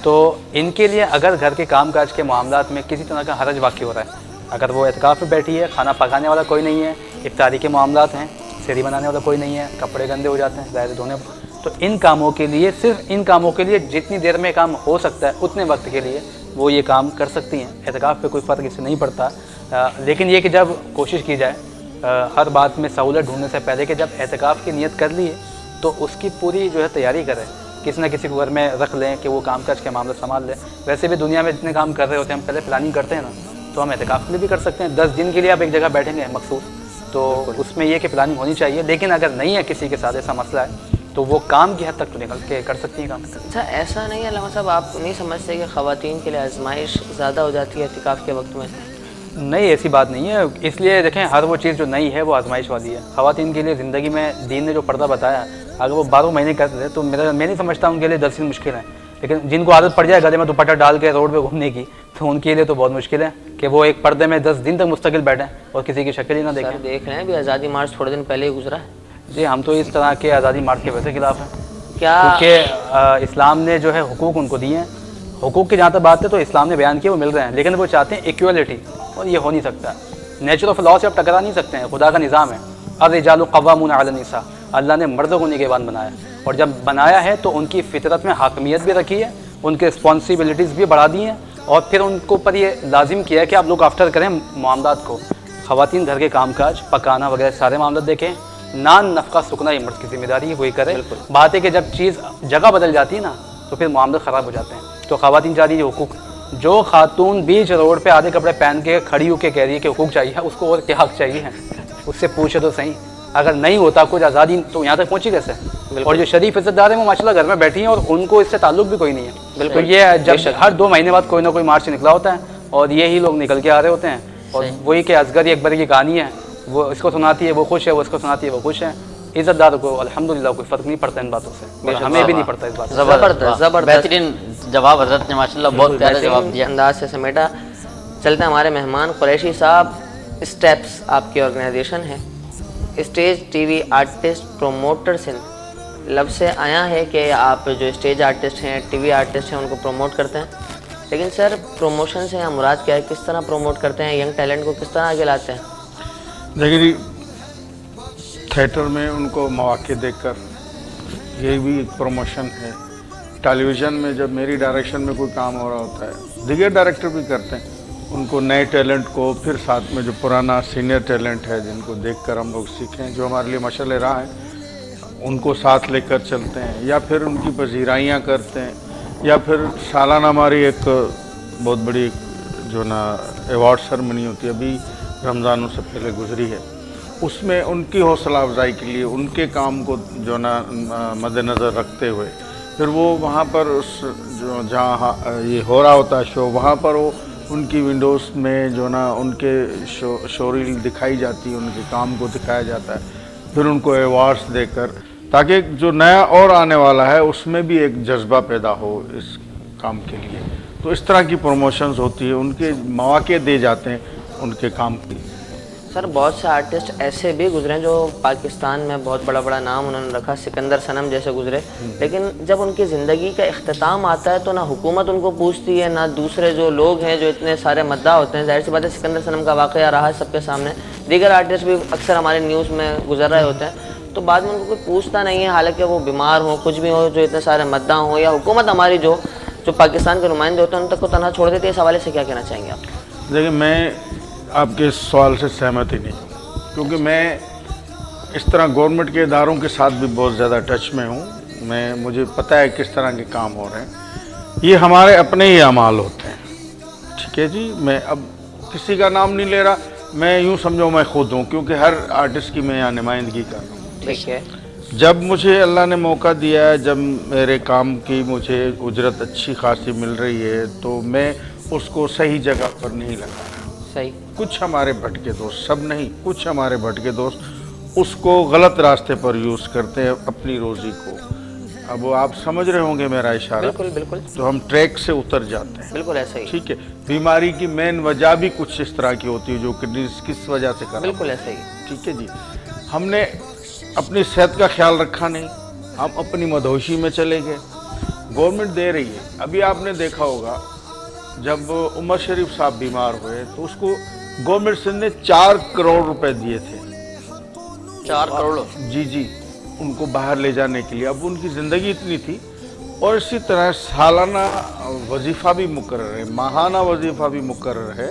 تو ان کے لیے اگر گھر کے کام کاج کے معاملات میں کسی طرح کا حرج واقع ہو رہا ہے، اگر وہ اعتکاف میں بیٹھی ہے، کھانا پکانے والا کوئی نہیں ہے، افطاری کے معاملات ہیں، سحری بنانے والا کوئی نہیں ہے، کپڑے گندے ہو جاتے ہیں ظاہر دھونے، تو ان کاموں کے لیے، صرف ان کاموں کے لیے جتنی دیر میں کام ہو سکتا ہے اتنے وقت کے لیے وہ یہ کام کر سکتی ہیں۔ اعتکاف پہ کوئی فرق اس سے نہیں پڑتا۔ لیکن یہ کہ جب کوشش کی جائے ہر بات میں سہولت ڈھونڈنے سے پہلے کہ جب اعتکاف کی نیت کر لی ہے تو اس کی پوری جو ہے تیاری کریں، کسی نہ کسی کو گھر میں رکھ لیں کہ وہ کام کاج کے معاملہ سنبھال لیں. ویسے بھی دنیا میں جتنے کام کر رہے ہوتے ہیں ہم پہلے پلاننگ کرتے ہیں نا، تو ہم اعتکاف کے لیے بھی کر سکتے ہیں. 10 دن کے لیے آپ ایک جگہ بیٹھیں گے مخصوص، تو اس میں یہ کہ پلاننگ ہونی چاہیے. لیکن اگر نہیں ہے کسی کے ساتھ ایسا مسئلہ ہے تو وہ کام کی حد تک تو نکل کے کر سکتی ہیں کام. اچھا ایسا نہیں ہے علامہ صاحب، آپ نہیں سمجھتے کہ خواتین کے لیے آزمائش زیادہ ہو جاتی ہے اعتکاف کے وقت میں؟ نہیں، ایسی بات نہیں ہے. اس لیے دیکھیں ہر وہ چیز جو نئی ہے وہ آزمائش والی ہے. خواتین کے لیے زندگی میں دین نے جو پردہ بتایا اگر وہ 12 مہینے کرتے تھے تو میں نہیں سمجھتا ان کے لیے 10 دن مشکل ہیں. لیکن جن کو عادت پڑ جائے گلے میں دوپٹہ ڈال کے روڈ پہ گھومنے کی تو ان کے لیے تو بہت مشکل ہے کہ وہ ایک پردے میں 10 دن تک مستقل بیٹھیں اور کسی کی شکل ہی نہ دیکھیں. دیکھ رہے ہیں ابھی آزادی مارچ تھوڑے دن پہلے ہی گزرا ہے. جی ہم تو اس طرح کے آزادی مارچ کے ویسے خلاف ہیں کیا کیونکہ اسلام نے جو ہے حقوق ان کو دیے ہیں. حقوق کی جہاں تک بات ہے تو اسلام نے بیان کیا وہ مل رہے ہیں، لیکن وہ چاہتے ہیں ایکویلٹی، اور یہ ہو نہیں سکتا. نیچر آف لاء سے آپ ٹکرا نہیں سکتے ہیں. خدا کا نظام ہے الرجال قوامون علی النساء. اللہ نے مردوں کو نگہبان بنایا، اور جب بنایا ہے تو ان کی فطرت میں حاکمیت بھی رکھی ہے، ان کے رسپانسبلٹیز بھی بڑھا دی ہیں، اور پھر ان کو پر یہ لازم کیا ہے کہ آپ لوگ آفٹر کریں معاملات کو. خواتین گھر کے کام کاج پکانا وغیرہ سارے معاملات دیکھیں. نان نفقہ سکنا یہ مرد کی ذمہ داری ہے، وہی کرے. بات ہے کہ جب چیز جگہ بدل جاتی ہے نا تو پھر معاملات خراب ہو جاتے ہیں. تو خواتین چاہتی ہے حقوق. جو خاتون بیچ روڈ پہ آدھے کپڑے پہن کے کھڑی ہو کے کہہ رہی ہے کہ حقوق چاہیے، اس کو اور کیا حق چاہیے ہے؟ اس سے پوچھے تو صحیح. اگر نہیں ہوتا کچھ آزادی تو یہاں تک پہنچی کیسے؟ اور جو شریف عزت دار ہیں وہ ماشاءاللہ گھر میں بیٹھی ہیں اور ان کو اس سے تعلق بھی کوئی نہیں ہے. تو یہ جب ہر 2 مہینے بعد کوئی نہ کوئی مارچ نکلا ہوتا ہے اور یہی لوگ نکل کے آ رہے ہوتے ہیں، اور وہی کہ اصغر اکبر کی کہانی ہے، وہ اس کو سناتی ہے وہ خوش ہے، وہ اس کو سناتی ہے وہ خوش ہے. عزت دار کو الحمدللہ کوئی فرق نہیں پڑتا ان باتوں سے، اور ہمیں بھی نہیں پڑتا اس بات سے. زبردست زبردست بہترین جواب حضرت نے ماشاءاللہ بہت پیارا جواب دیا. انداز سے سمیٹا. چلتے ہیں ہمارے مہمان قریشی صاحب. اسٹیپس آپ کی آرگنائزیشن ہے، stage T V artist promoters لفظ سے آیا ہے کہ آپ جو اسٹیج آرٹسٹ ہیں ٹی وی آرٹسٹ ہیں ان کو پروموٹ کرتے ہیں. لیکن سر پروموشن سے مراد کیا ہے؟ کس طرح پروموٹ کرتے ہیں؟ ینگ ٹیلنٹ کو کس طرح آگے لاتے ہیں؟ دیکھیے جی، تھیٹر میں ان کو مواقع دے کر یہ بھی ایک پروموشن ہے. ٹیلی ویژن میں جب میری ڈائریکشن میں کوئی کام ہو رہا ہوتا ہے، دیگر ڈائریکٹر بھی کرتے ہیں، ان کو نئے ٹیلنٹ کو پھر ساتھ میں جو پرانا سینئر ٹیلنٹ ہے جن کو دیکھ کر ہم لوگ سیکھیں، جو ہمارے لیے مشعل راہ ہیں، ان کو ساتھ لے کر چلتے ہیں، یا پھر ان کی پذیرائیاں کرتے ہیں، یا پھر سالانہ ہماری ایک بہت بڑی جو نا ایوارڈ سرمنی ہوتی ہے، ابھی رمضانوں سے پہلے گزری ہے. اس میں ان کی حوصلہ افزائی کے لیے ان کے کام کو جو نا مد نظر رکھتے ہوئے پھر وہ وہاں پر اس جو جہاں یہ ہو رہا ہوتا ہے شو، وہاں پر وہ ان کی ونڈوز میں جو نا ان کے شو ریل دکھائی جاتی ہے، ان کے کام کو دکھایا جاتا ہے، پھر ان کو ایوارڈز دے کر، تاکہ جو نیا اور آنے والا ہے اس میں بھی ایک جذبہ پیدا ہو اس کام کے لیے. تو اس طرح کی پروموشنز ہوتی ہے، ان کے مواقع دے جاتے ہیں ان کے کام کی. سر بہت سے آرٹسٹ ایسے بھی گزرے جو پاکستان میں بہت بڑا بڑا نام انہوں نے رکھا، سکندر صنم جیسے گزرے، لیکن جب ان کی زندگی کا اختتام آتا ہے تو نہ حکومت ان کو پوچھتی ہے، نہ دوسرے جو لوگ ہیں جو اتنے سارے مداح ہوتے ہیں. ظاہر سی بات ہے سکندر صنم کا واقعہ رہا ہے سب کے سامنے، دیگر آرٹسٹ بھی اکثر ہمارے نیوز میں گزر رہے ہوتے ہیں، تو بعد میں ان کو کوئی پوچھتا نہیں ہے، حالانکہ وہ بیمار ہوں کچھ بھی ہو، جو اتنے سارے مداح ہوں، یا حکومت ہماری جو پاکستان کے نمائندے ہوتے ہیں ان تک کو تنہا چھوڑ دیتے ہیں. اس حوالے سے کیا کہنا چاہیں گے آپ؟ دیکھیں، میں آپ کے سوال سے سہمت ہی نہیں، کیونکہ میں اس طرح گورنمنٹ کے اداروں کے ساتھ بھی بہت زیادہ ٹچ میں ہوں. مجھے پتہ ہے کس طرح کے کام ہو رہے ہیں. یہ ہمارے اپنے ہی اعمال ہوتے ہیں، ٹھیک ہے جی. میں اب کسی کا نام نہیں لے رہا، میں یوں سمجھو میں خود ہوں، کیونکہ ہر آرٹسٹ کی میں یہاں نمائندگی کر رہا ہوں. ٹھیک ہے. جب مجھے اللہ نے موقع دیا ہے، جب میرے کام کی مجھے اجرت اچھی خاصی مل رہی ہے، تو میں اس کو صحیح جگہ پر نہیں لگا رہا. صحیح. کچھ ہمارے بھٹکے دوست، سب نہیں، کچھ ہمارے بھٹکے دوست اس کو غلط راستے پر یوز کرتے ہیں اپنی روزی کو. اب وہ آپ سمجھ رہے ہوں گے میرا اشارہ. بالکل بالکل. تو ہم ٹریک سے اتر جاتے ہیں. بالکل ایسا ہی. ٹھیک ہے. بیماری کی مین وجہ بھی کچھ اس طرح کی ہوتی ہے جو کس وجہ سے کر. بالکل ایسا ہی. ٹھیک ہے جی. ہم نے اپنی صحت کا خیال رکھا نہیں، ہم اپنی مدہوشی میں چلے گئے. گورنمنٹ دے رہی ہے. ابھی آپ نے دیکھا ہوگا جب عمر شریف صاحب بیمار ہوئے تو اس کو گورنمنٹ سے نے 4 کروڑ روپے دیے تھے. 4 کروڑ؟ جی جی، ان کو باہر لے جانے کے لیے. اب ان کی زندگی اتنی تھی. اور اسی طرح سالانہ وظیفہ بھی مقرر ہے، ماہانہ وظیفہ بھی مقرر ہے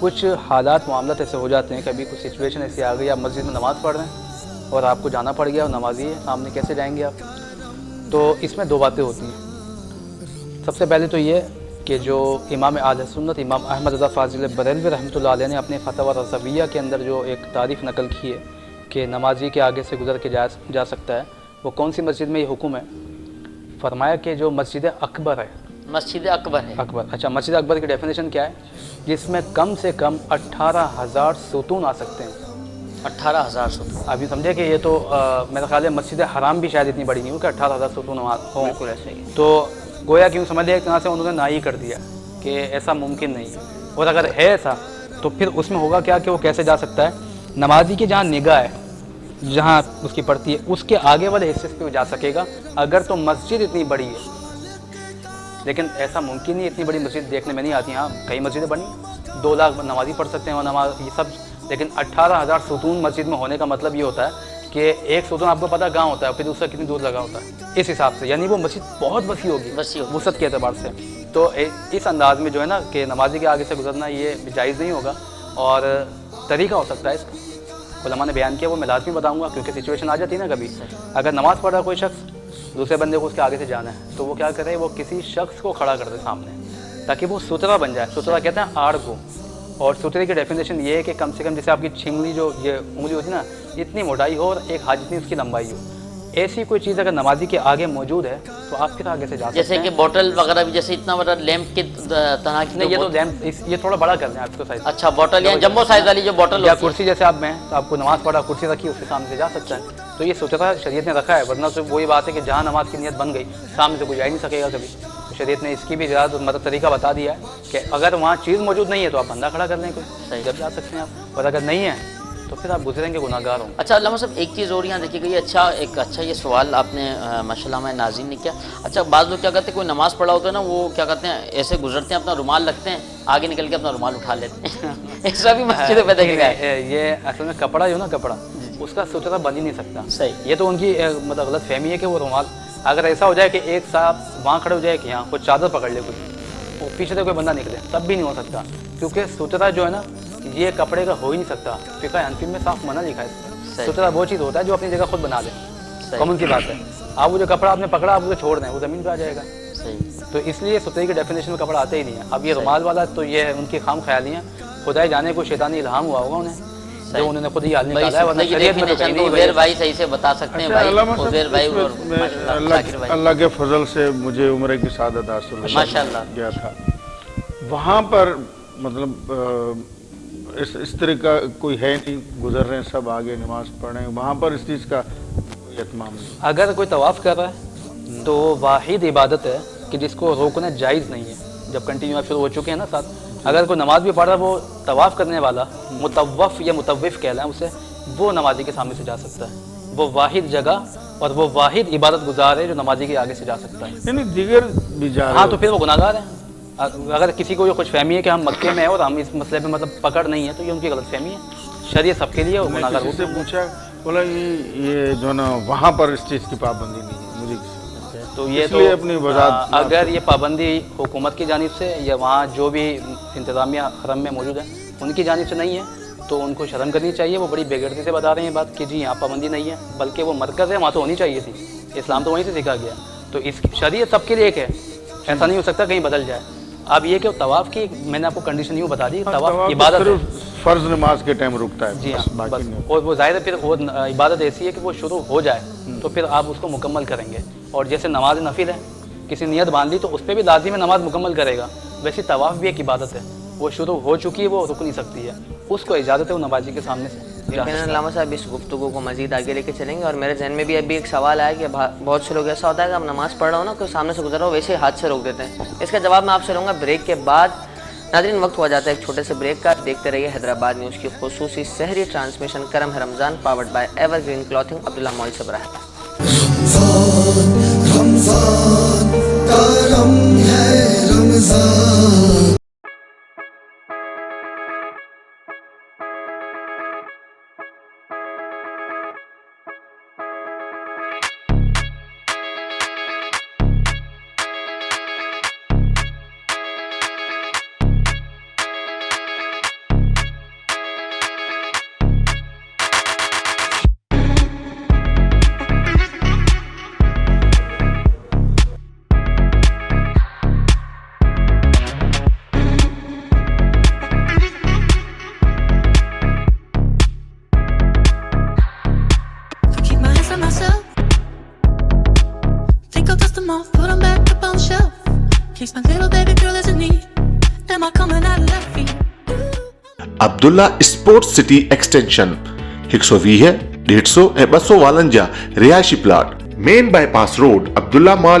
کچھ حالات معاملات ایسے ہو جاتے ہیں, کبھی کچھ سچویشن ایسی آ گئی, آپ مسجد میں نماز پڑھ رہے ہیں اور آپ کو جانا پڑ گیا اور نمازی ہے سامنے, کیسے جائیں گے آپ؟ تو اس میں دو باتیں ہوتی ہیں. سب سے پہلے تو یہ کہ جو امام اہل سنت امام احمد رضا فاضل بریلوی رحمۃ اللہ علیہ نے اپنے فتاوی رضویہ کے اندر جو ایک تعریف نقل کی ہے کہ نمازی کے آگے سے گزر کے جا سکتا ہے, وہ کون سی مسجد میں یہ حکم ہے؟ فرمایا کہ جو مسجد اکبر ہے. مسجد اکبر ہے. اکبر, اچھا مسجد اکبر کی ڈیفینیشن کیا ہے؟ جس میں کم سے کم 18,000 ستون آ سکتے ہیں. 18,000 ستون. ابھی سمجھے کہ یہ تو میرا خیال ہے مسجد حرام بھی شاید اتنی بڑی نہیں ہو کہ 18,000 ستون ہوں. بالکل ایسے ہی. تو گویا کیوں سمجھ لیا ایک طرح سے انہوں نے نہ ہی کر دیا کہ ایسا ممکن نہیں ہے. اور اگر ہے ایسا تو پھر اس میں ہوگا کیا کہ وہ کیسے جا سکتا ہے؟ نمازی کی جہاں نگاہ ہے, جہاں اس کی پڑتی ہے, اس کے آگے والے حصے پہ وہ جا سکے گا اگر تو مسجد اتنی بڑی ہے. لیکن ایسا ممکن نہیں, اتنی بڑی مسجد دیکھنے میں نہیں آتی. ہاں کئی مسجدیں بنی 2 لاکھ نمازی پڑھ سکتے ہیں اور نماز یہ سب, لیکن 18,000 ستون مسجد میں ہونے کا مطلب یہ ہوتا ہے کہ ایک ستون آپ کو پتہ کہاں ہوتا ہے, پھر دوسرا کتنی دور لگا ہوتا ہے, اس حساب سے. یعنی وہ مسجد بہت وسیع ہوگی وسعت کے اعتبار سے. تو اس انداز میں جو ہے نا کہ نمازی کے آگے سے گزرنا یہ جائز نہیں ہوگا. اور طریقہ ہو سکتا ہے اس کا, علماء نے بیان کیا, وہ میں لازمی بتاؤں گا کیونکہ سچویشن آ جاتی ہے نا کبھی. اگر نماز پڑھ رہا کوئی شخص, دوسرے بندے کو اس کے آگے سے جانا ہے, تو وہ کیا کرے, وہ کسی شخص کو کھڑا کر دے سامنے تاکہ وہ سترا بن جائے. سترا کہتے ہیں آڑ کو, اور سترے کی ڈیفینیشن یہ ہے کہ کم سے کم جیسے آپ کی چھنگلی جو یہ انگلی ہوتی ہے نا, اتنی موٹائی ہو اور ایک ہاتھ جتنی اس کی لمبائی ہو. ایسی کوئی چیز اگر نمازی کے آگے موجود ہے تو آپ پھر آگے سے جا سکتے ہیں. جیسے کہ بوٹل وغیرہ بھی, جیسے اتنا بڑا لیمپ کی طرح کی. نہیں, یہ تو لیمپ, یہ تھوڑا بڑا کر دیں آپ کو سائز. اچھا بوٹل یا جمبو سائز والی جو بوٹل یا کرسی جیسے آپ میں تو آپ کو نماز پڑھا کرسی رکھی اس کے سامنے سے جا سکتا ہے. تو یہ سترا شریعت نے رکھا ہے, ورنہ تو وہی بات ہے کہ جہاں نماز کی نیت بن گئی سامنے سے کوئی جا ہی نہیں سکے گا کبھی. تو شریعت نے اس کی بھی زیادہ مطلب طریقہ بتا دیا ہے کہ اگر وہاں چیز موجود نہیں ہے تو آپ بندہ کھڑا کر لیں کوئی, جب جا سکتے ہیں آپ, اور اگر نہیں ہے تو پھر آپ گزریں گے گناہ گار ہوں. اچھا علامہ صاحب ایک چیز اور یہاں دیکھیے گئی, اچھا یہ سوال آپ نے ماشاء اللہ ہمارے ناظرین نے کیا. اچھا بعض لوگ کیا کرتے ہیں, کوئی نماز پڑھا ہوتا ہے نا, وہ کیا کرتے ہیں ایسے گزرتے ہیں, اپنا رومال رکھتے ہیں, آگے نکل کے اپنا رومال اٹھا لیتے ہیں. ایسا بھی مسجد پہ دیکھا ہے. یہ اصل میں کپڑا جو نا, کپڑا اس کا سترا بن ہی نہیں سکتا. صحیح. یہ تو ان کی مطلب غلط فہمی ہے کہ وہ رومال, اگر ایسا ہو جائے کہ ایک صاحب وہاں کھڑے ہو جائے کہ یہاں کوئی چادر پکڑ لے کچھ, وہ پیچھے سے کوئی بندہ نکلے, تب بھی نہیں ہو سکتا. کیونکہ سترا جو ہے نا یہ کپڑے کا ہو ہی نہیں سکتا. فقہ حنفی میں صاف منع لکھا ہے اس میں. سترا وہ چیز ہوتا ہے جو اپنی جگہ خود بنا دے, کامن سی بات ہے. آپ وہ جو کپڑا آپ نے پکڑا آپ اسے چھوڑ دیں, وہ زمین پہ آ جائے گا. تو اس لیے سترے کی ڈیفینیشن میں کپڑا آتا ہی نہیں ہے. اب یہ رومال والا تو یہ ان کی خام خیالی ہیں, خدائی جانے کو شیطانی الہام ہوا ہوگا انہیں, جو انہوں نے خود ہی حال نکالا ہے, ورنہ شریعت میں تو کہیں نہیں. عزیر بھائی صحیح سے بتا سکتے ہیں بھائی, عزیر بھائی اور اللہ کے فضل سے مجھے عمرے کی سعادت حاصل ماشاءاللہ گیا تھا. وہاں پر مطلب اس طرح کا کوئی ہے نہیں, گزر رہے ہیں سب آگے نماز پڑھ رہے ہیں, وہاں پر اس چیز کا اہتمام نہیں. اگر کوئی طواف کر رہا ہے تو واحد عبادت ہے کہ جس کو روکنا جائز نہیں ہے. جب کنٹینیو شروع ہو چکے ہیں نا ساتھ, اگر کوئی نماز بھی پڑھ رہا ہے, وہ طواف کرنے والا مطوف یا مطوف کہلائیں اسے, وہ نمازی کے سامنے سے جا سکتا ہے. وہ واحد جگہ اور وہ واحد عبادت گزار ہے جو نمازی کے آگے سے جا سکتا ہے. یعنی دیگر بھی جا رہے. ہاں تو پھر وہ گناہ گار ہیں. اگر کسی کو یہ خوش فہمی ہے کہ ہم مکے میں ہیں اور ہم اس مسئلے پہ مطلب پکڑ نہیں ہے, تو یہ ان کی غلط فہمی ہے. شریعت سب کے لیے, اور گناہ گار. میں سے پوچھا, بولا یہ جو نا وہاں پر اس چیز کی پابندی نہیں ہے مجھے. تو یہ تو اپنی وضاحت, اگر یہ پابندی حکومت کی جانب سے یا وہاں جو بھی انتظامیہ حرم میں موجود ہیں ان کی جانب سے نہیں ہے تو ان کو شرم کرنی چاہیے. وہ بڑی بے غیرتی سے بتا رہے ہیں بات کہ جی یہاں پابندی نہیں ہے, بلکہ وہ مرکز ہے, وہاں تو ہونی چاہیے تھی. اسلام تو وہیں سے سیکھا گیا. تو اس شریعت سب کے لیے ایک ہے, ایسا نہیں ہو سکتا کہیں بدل جائے. اب یہ کہ طواف کی میں نے آپ کو کنڈیشن یوں بتا دی, طواف عبادت ہے, فرض نماز کے ٹائم رکتا ہے. جی ہاں بس. اور وہ ظاہر ہے پھر وہ عبادت ایسی ہے کہ وہ شروع ہو جائے تو پھر آپ اس کو مکمل کریں گے. اور جیسے نماز نفل ہے, کسی نیت باندھ لی تو اس پہ بھی لازم ہے نماز مکمل کرے گا, ویسے طواف بھی ایک عبادت ہے, وہ شروع ہو چکی ہے, وہ رک نہیں سکتی ہے, اس کو اجازت ہے وہ نمازی کے سامنے سے. علامہ صاحب اس گفتگو کو مزید آگے لے کے چلیں گے, اور میرے ذہن میں بھی ابھی ایک سوال آیا کہ بہت سے لوگ ایسا ہوتا ہے کہ ہم نماز پڑھ رہا ہوں نا, کوئی سامنے سے گزر رہا ہو ویسے ہاتھ سے روک دیتے ہیں. اس کا جواب میں آپ سے لوں گا بریک کے بعد. ناظرین وقت ہوا جاتا ہے ایک چھوٹے سے بریک کا. دیکھتے رہیے حیدرآباد نیوز کی خصوصی سحری ٹرانسمیشن کرم ہے Ramzan, powered by Evergreen Clothing, Abdullah Mall سے براہ راست. رمضان کرم ہے Ramzan. myself. Think I'll dust them off, put them back up on the shelf. Case my little baby girl is in need. Am I coming out of left field? Abdullah Sports City Extension 120 150 A 252 રિહાયશી plot main bypass road Abdullah Mall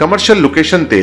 commercial location તે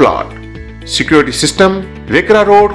plot security system રેકરા road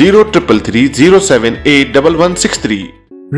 0330781163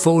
4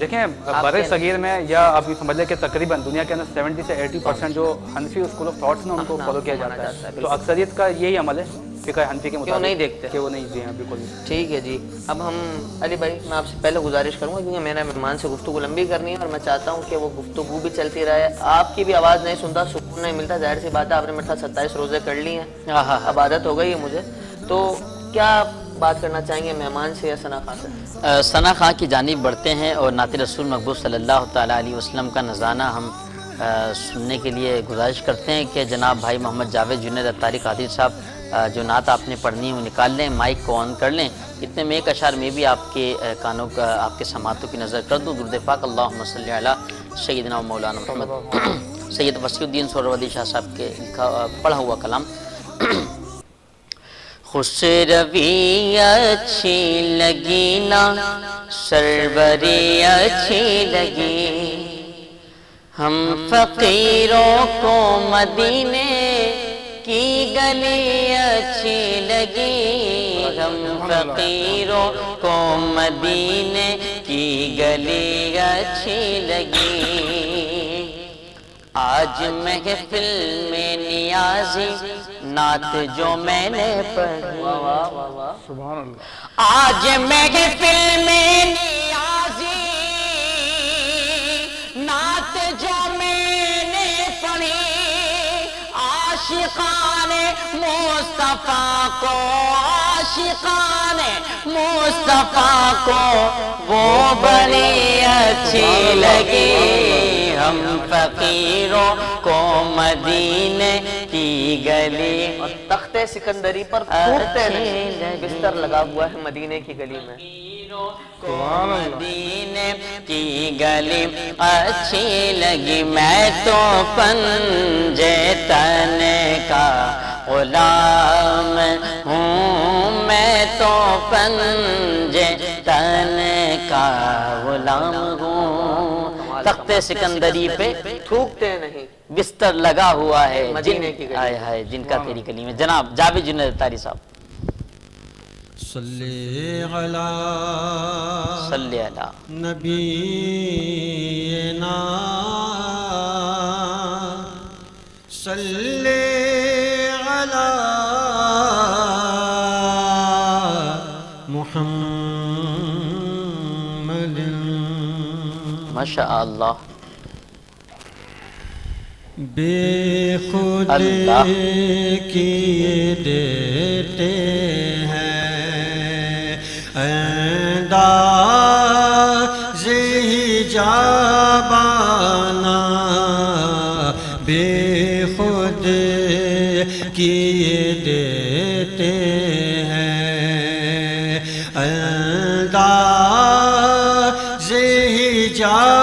دیکھیں بر صغیر میں یا آپ یہ سمجھ لیں کہ تقریباً دنیا کے اندر 70 سے 80% جو حنفی اسکول آف تھاٹس نا ان کو فالو کیا جاتا ہے، تو اکثریت کا یہی عمل ہے فقہ حنفی کے مطابق نہیں دیکھتے کہ وہ نہیں جی ہاں بالکل. ٹھیک ہے جی. اب ہم علی بھائی میں آپ سے پہلے گزارش کروں گا کیونکہ میرے مہمان سے گفتگو لمبی کرنی ہے اور میں چاہتا ہوں کہ وہ گفتگو بھی چلتی رہے. آپ کی بھی آواز نہیں سنتا، سکون نہیں ملتا. ظاہر سی بات ہے آپ نے میرے ساتھ 27 روزے کر لی ہیں، اب عادت ہو گئی ہے مجھے. تو کیا بات کرنا چاہیں گے مہمان سے یا ثنا خان سے؟ ثنا خان کی جانب بڑھتے ہیں اور نعت رسول مقبول صلی اللہ تعالیٰ علیہ وسلم کا نذرانہ ہم سننے کے لیے گزارش کرتے ہیں کہ جناب بھائی محمد جاوید جنید اتاری قادری صاحب جو نعت آپ نے پڑھنی ہے وہ نکال لیں، مائک کو آن کر لیں. اتنے میں ایک اشعار میں بھی آپ کے کانوں کا آپ کے سماعتوں کی نظر کر دوں. درود پاک اللہم صلی علی سیدنا و مولانا محمد. سید وسیع الدین سہروردی شاہ صاحب کے پڑھا ہوا کلام. خوش روی اچھی لگی نا سروری اچھی لگی، ہم فقیروں کو مدینے کی گلی اچھی لگی، ہم فقیروں کو مدینے کی گلی اچھی لگی. آج محفل میں نیازی نعت جو میں نے پڑھی، آج محفل میں نیازی نعت جو میں نے پڑھی، عاشقان مصطفیٰ کو، عاشقان مصطفیٰ کو وہ بڑی اچھی لگی، ہم فقیروں کو مدینے کی گلی. اور تخت سکندری پر تھوکتے نہیں، بستر لگا ہوا ہے مدینے کی گلی میں. مدینے کی گلی اچھی لگی، میں تو پنجے تن کا غلام ہوں، میں تو پنجے تن کا غلام ہوں. تخت سکندری پہ تھوکتے نہیں، بستر لگا ہوا ہے مدینے کی گلی. ہائے ہائے جن کا تیری گلی میں. جناب جاوید جنید اتاری صاحب. صلی علی صلی علی نبینا صلی علی محمد. ماشاء اللہ. بے خود اللہ کیے دیتے ہیں انداز حجابانا، بے خود کیے دیتے ہیں انداز حجابانا.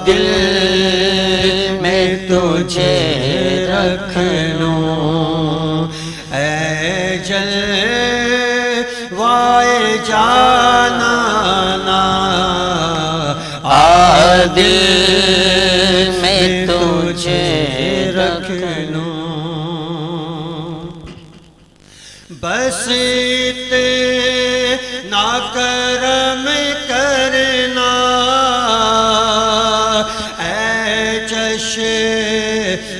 دل میں تجھے رکھ لوں اے جلوائے جانانا، دل میں تجھے رکھ لوں. بس اتنا کرم کرنا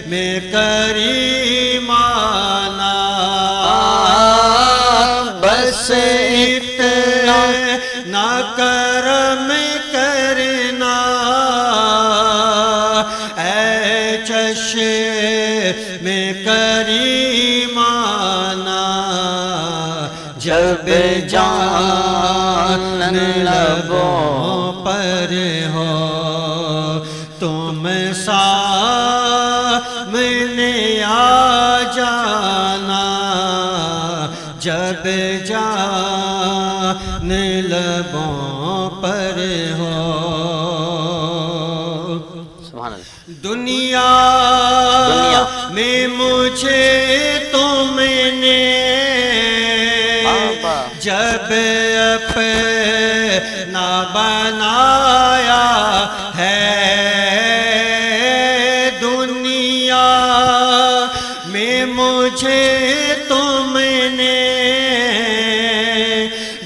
میں کریمانا، بس اتنا کرم کرنا اے چشم کریمانا. جب جان لبوں پر ہو تم سامنے آ جانا، جب جان لبوں پر ہو. سبحان اللہ. دنیا میں مجھے تم نے جب اپنا بنایا ہے، دنیا میں مجھے تم نے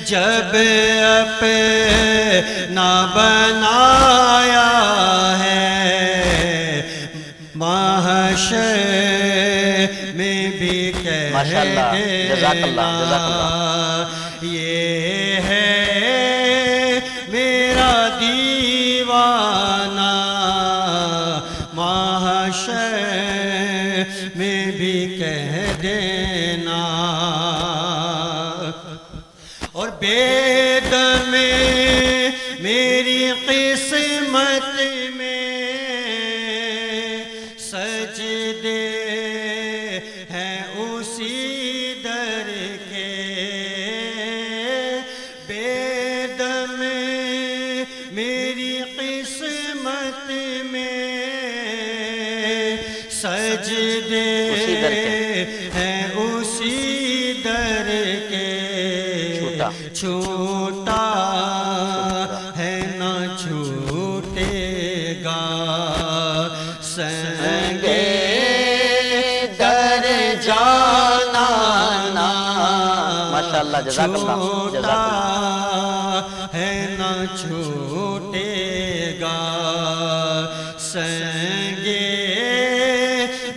جب بنایا ہے محشر میں بھی کہہ ماشاءاللہ، جزاک اللہ، جزاک دینا یہ ہے میرا دیوانہ محشر میں بھی کہہ دینا اور بید میں میری قسمت میں سجدے ہیں اسی در کے بید میں میری قسمت میں سجدے ہیں اسی در کے چھوٹا ہے نہ چھوٹے گا سنگے در جانا ماشاءاللہ، جزاک اللہ، جزاک اللہ. ہے نہ چھوٹے گا سنگے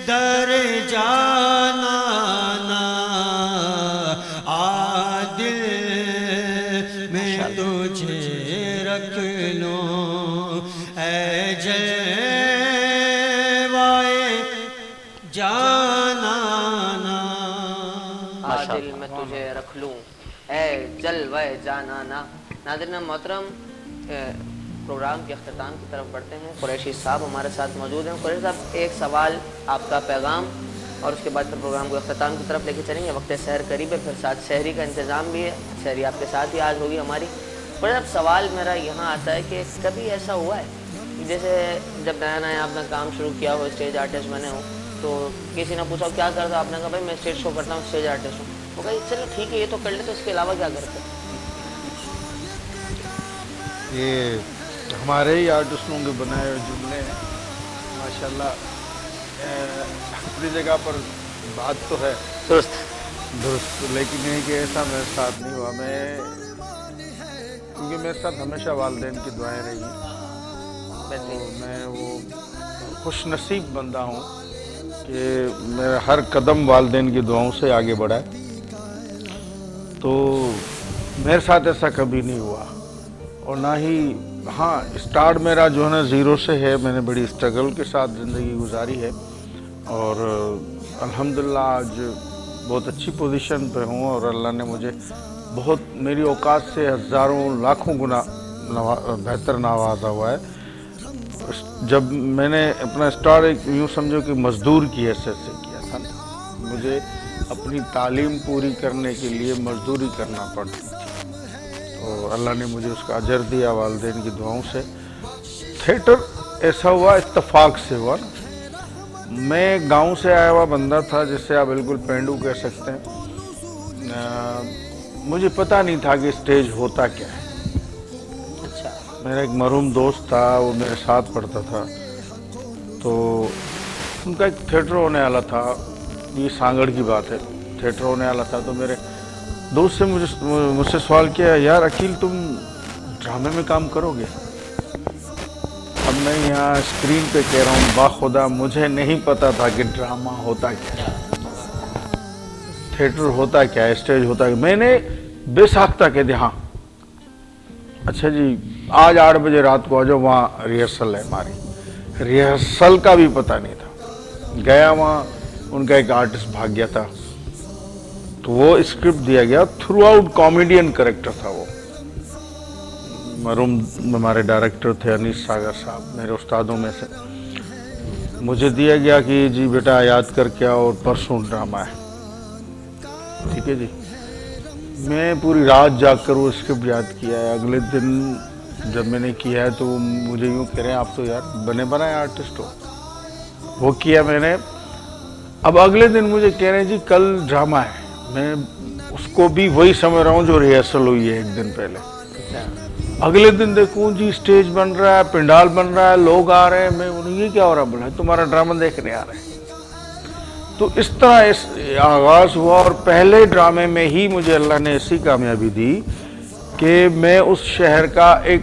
در جانا عادل میں تجھے رکھ لوں اے جلوائے جانانا عادل میں تجھے رکھ لوں اے جلوہ جانانا. ناظرین محترم، پروگرام کے اختتام کی طرف بڑھتے ہیں. قریشی صاحب ہمارے ساتھ موجود ہیں. قریشی صاحب، ایک سوال، آپ کا پیغام، اور اس کے بعد پھر پروگرام کو اختتام کی طرف لے کے چلیں گے. وقت سحر قریب ہے، پھر ساتھ سحری کا انتظام بھی ہے. سحری آپ کے ساتھ ہی آج ہوگی ہماری. قریشی صاحب، سوال میرا یہاں آتا ہے کہ کبھی ایسا ہوا ہے جیسے جب نیا نیا آپ نے کام شروع کیا ہو، اسٹیج آرٹسٹ بنے ہو، تو کسی نے پوچھا کیا کرتا، آپ نے کہا بھائی میں اسٹیج شو کرتا ہوں، اسٹیج آرٹسٹ ہوں. وہ کہا چلو ٹھیک ہے یہ تو کر لیتے، اس کے علاوہ کیا کرتے؟ یہ ہمارے ہی آرٹسٹوں کے بنائے ہوئے جملے ہیں ماشاءاللہ. اپنی جگہ پر بات تو ہے درست، لیکن یہ کہ ایسا میرے ساتھ نہیں ہوا. کیونکہ میرے ساتھ ہمیشہ والدین کی دعائیں رہی ہیں. میں وہ خوش نصیب بندہ ہوں کہ میرا ہر قدم والدین کی دعاؤں سے آگے بڑھا ہے. تو میرے ساتھ ایسا کبھی نہیں ہوا، اور نہ ہی ہاں اسٹارٹ میرا جو ہے نا زیرو سے ہے. میں نے بڑی اسٹرگل کے ساتھ زندگی گزاری ہے، اور الحمدللہ آج بہت اچھی پوزیشن پہ ہوں، اور اللہ نے مجھے بہت میری اوقات سے ہزاروں لاکھوں گنا بہتر نوازا ہوا ہے. جب میں نے اپنا اسٹارٹ ایک یوں سمجھو کہ مزدور کی حیثیت سے کیا تھا، مجھے اپنی تعلیم پوری کرنے کے لیے مزدوری کرنا پڑتی تھی، تو اللہ نے مجھے اس کا اجر دیا والدین کی دعاؤں سے. تھیٹر ایسا ہوا اتفاق سے ہوا نا. میں گاؤں سے آیا ہوا بندہ تھا، جس سے آپ بالکل پینڈو کہہ سکتے ہیں. مجھے پتہ نہیں تھا کہ اسٹیج ہوتا کیا ہے. میرا ایک مرحوم دوست تھا، وہ میرے ساتھ پڑھتا تھا، تو ان کا ایک تھیٹر ہونے والا تھا. یہ سانگڑ کی بات ہے، تھیٹر ہونے والا تھا. تو میرے دوست سے مجھ سے سوال کیا، یار عقیل تم ڈرامے میں کام کرو گے؟ اب میں یہاں اسکرین پہ کہہ رہا ہوں، باخدا مجھے نہیں پتا تھا کہ ڈرامہ ہوتا کیا ہے، تھیٹر ہوتا کیا ہے، اسٹیج ہوتا کیا. میں نے بے ساختہ کہہ دیا ہاں اچھا جی آج 8 بجے رات کو آ جاؤ، وہاں ریہرسل ہے ہماری. ریہرسل کا بھی پتہ نہیں تھا. گیا وہاں، ان کا ایک آرٹسٹ بھاگ گیا تھا، تو وہ اسکرپٹ دیا گیا. تھرو آؤٹ کامیڈین کریکٹر تھا وہ. مرحوم ہمارے ڈائریکٹر تھے انیس ساگر صاحب، میرے استادوں میں سے. مجھے دیا گیا کہ جی بیٹا یاد کر کے آؤ، اور پرسوں ڈرامہ ہے. ٹھیک ہے جی. میں پوری رات جاگ کر وہ اسکرپٹ یاد کیا ہے. اگلے دن جب میں نے کیا ہے تو مجھے یوں کہہ رہے ہیں آپ تو یار بنے بنائے آرٹسٹ ہو. وہ کیا میں نے. اب اگلے دن مجھے کہہ رہے ہیں جی کل ڈرامہ ہے. میں اس کو بھی وہی سمجھ رہا ہوں جو ریہرسل ہوئی ہے ایک دن پہلے. اگلے دن دیکھوں جی اسٹیج بن رہا ہے، پنڈال بن رہا ہے، لوگ آ رہے ہیں. میں انہیں یہ کیا ہو رہا ہے؟ بولا تمہارا ڈرامہ دیکھنے آ رہے ہیں. تو اس طرح اس آغاز ہوا، اور پہلے ڈرامے میں ہی مجھے اللہ نے ایسی کامیابی دی کہ میں اس شہر کا ایک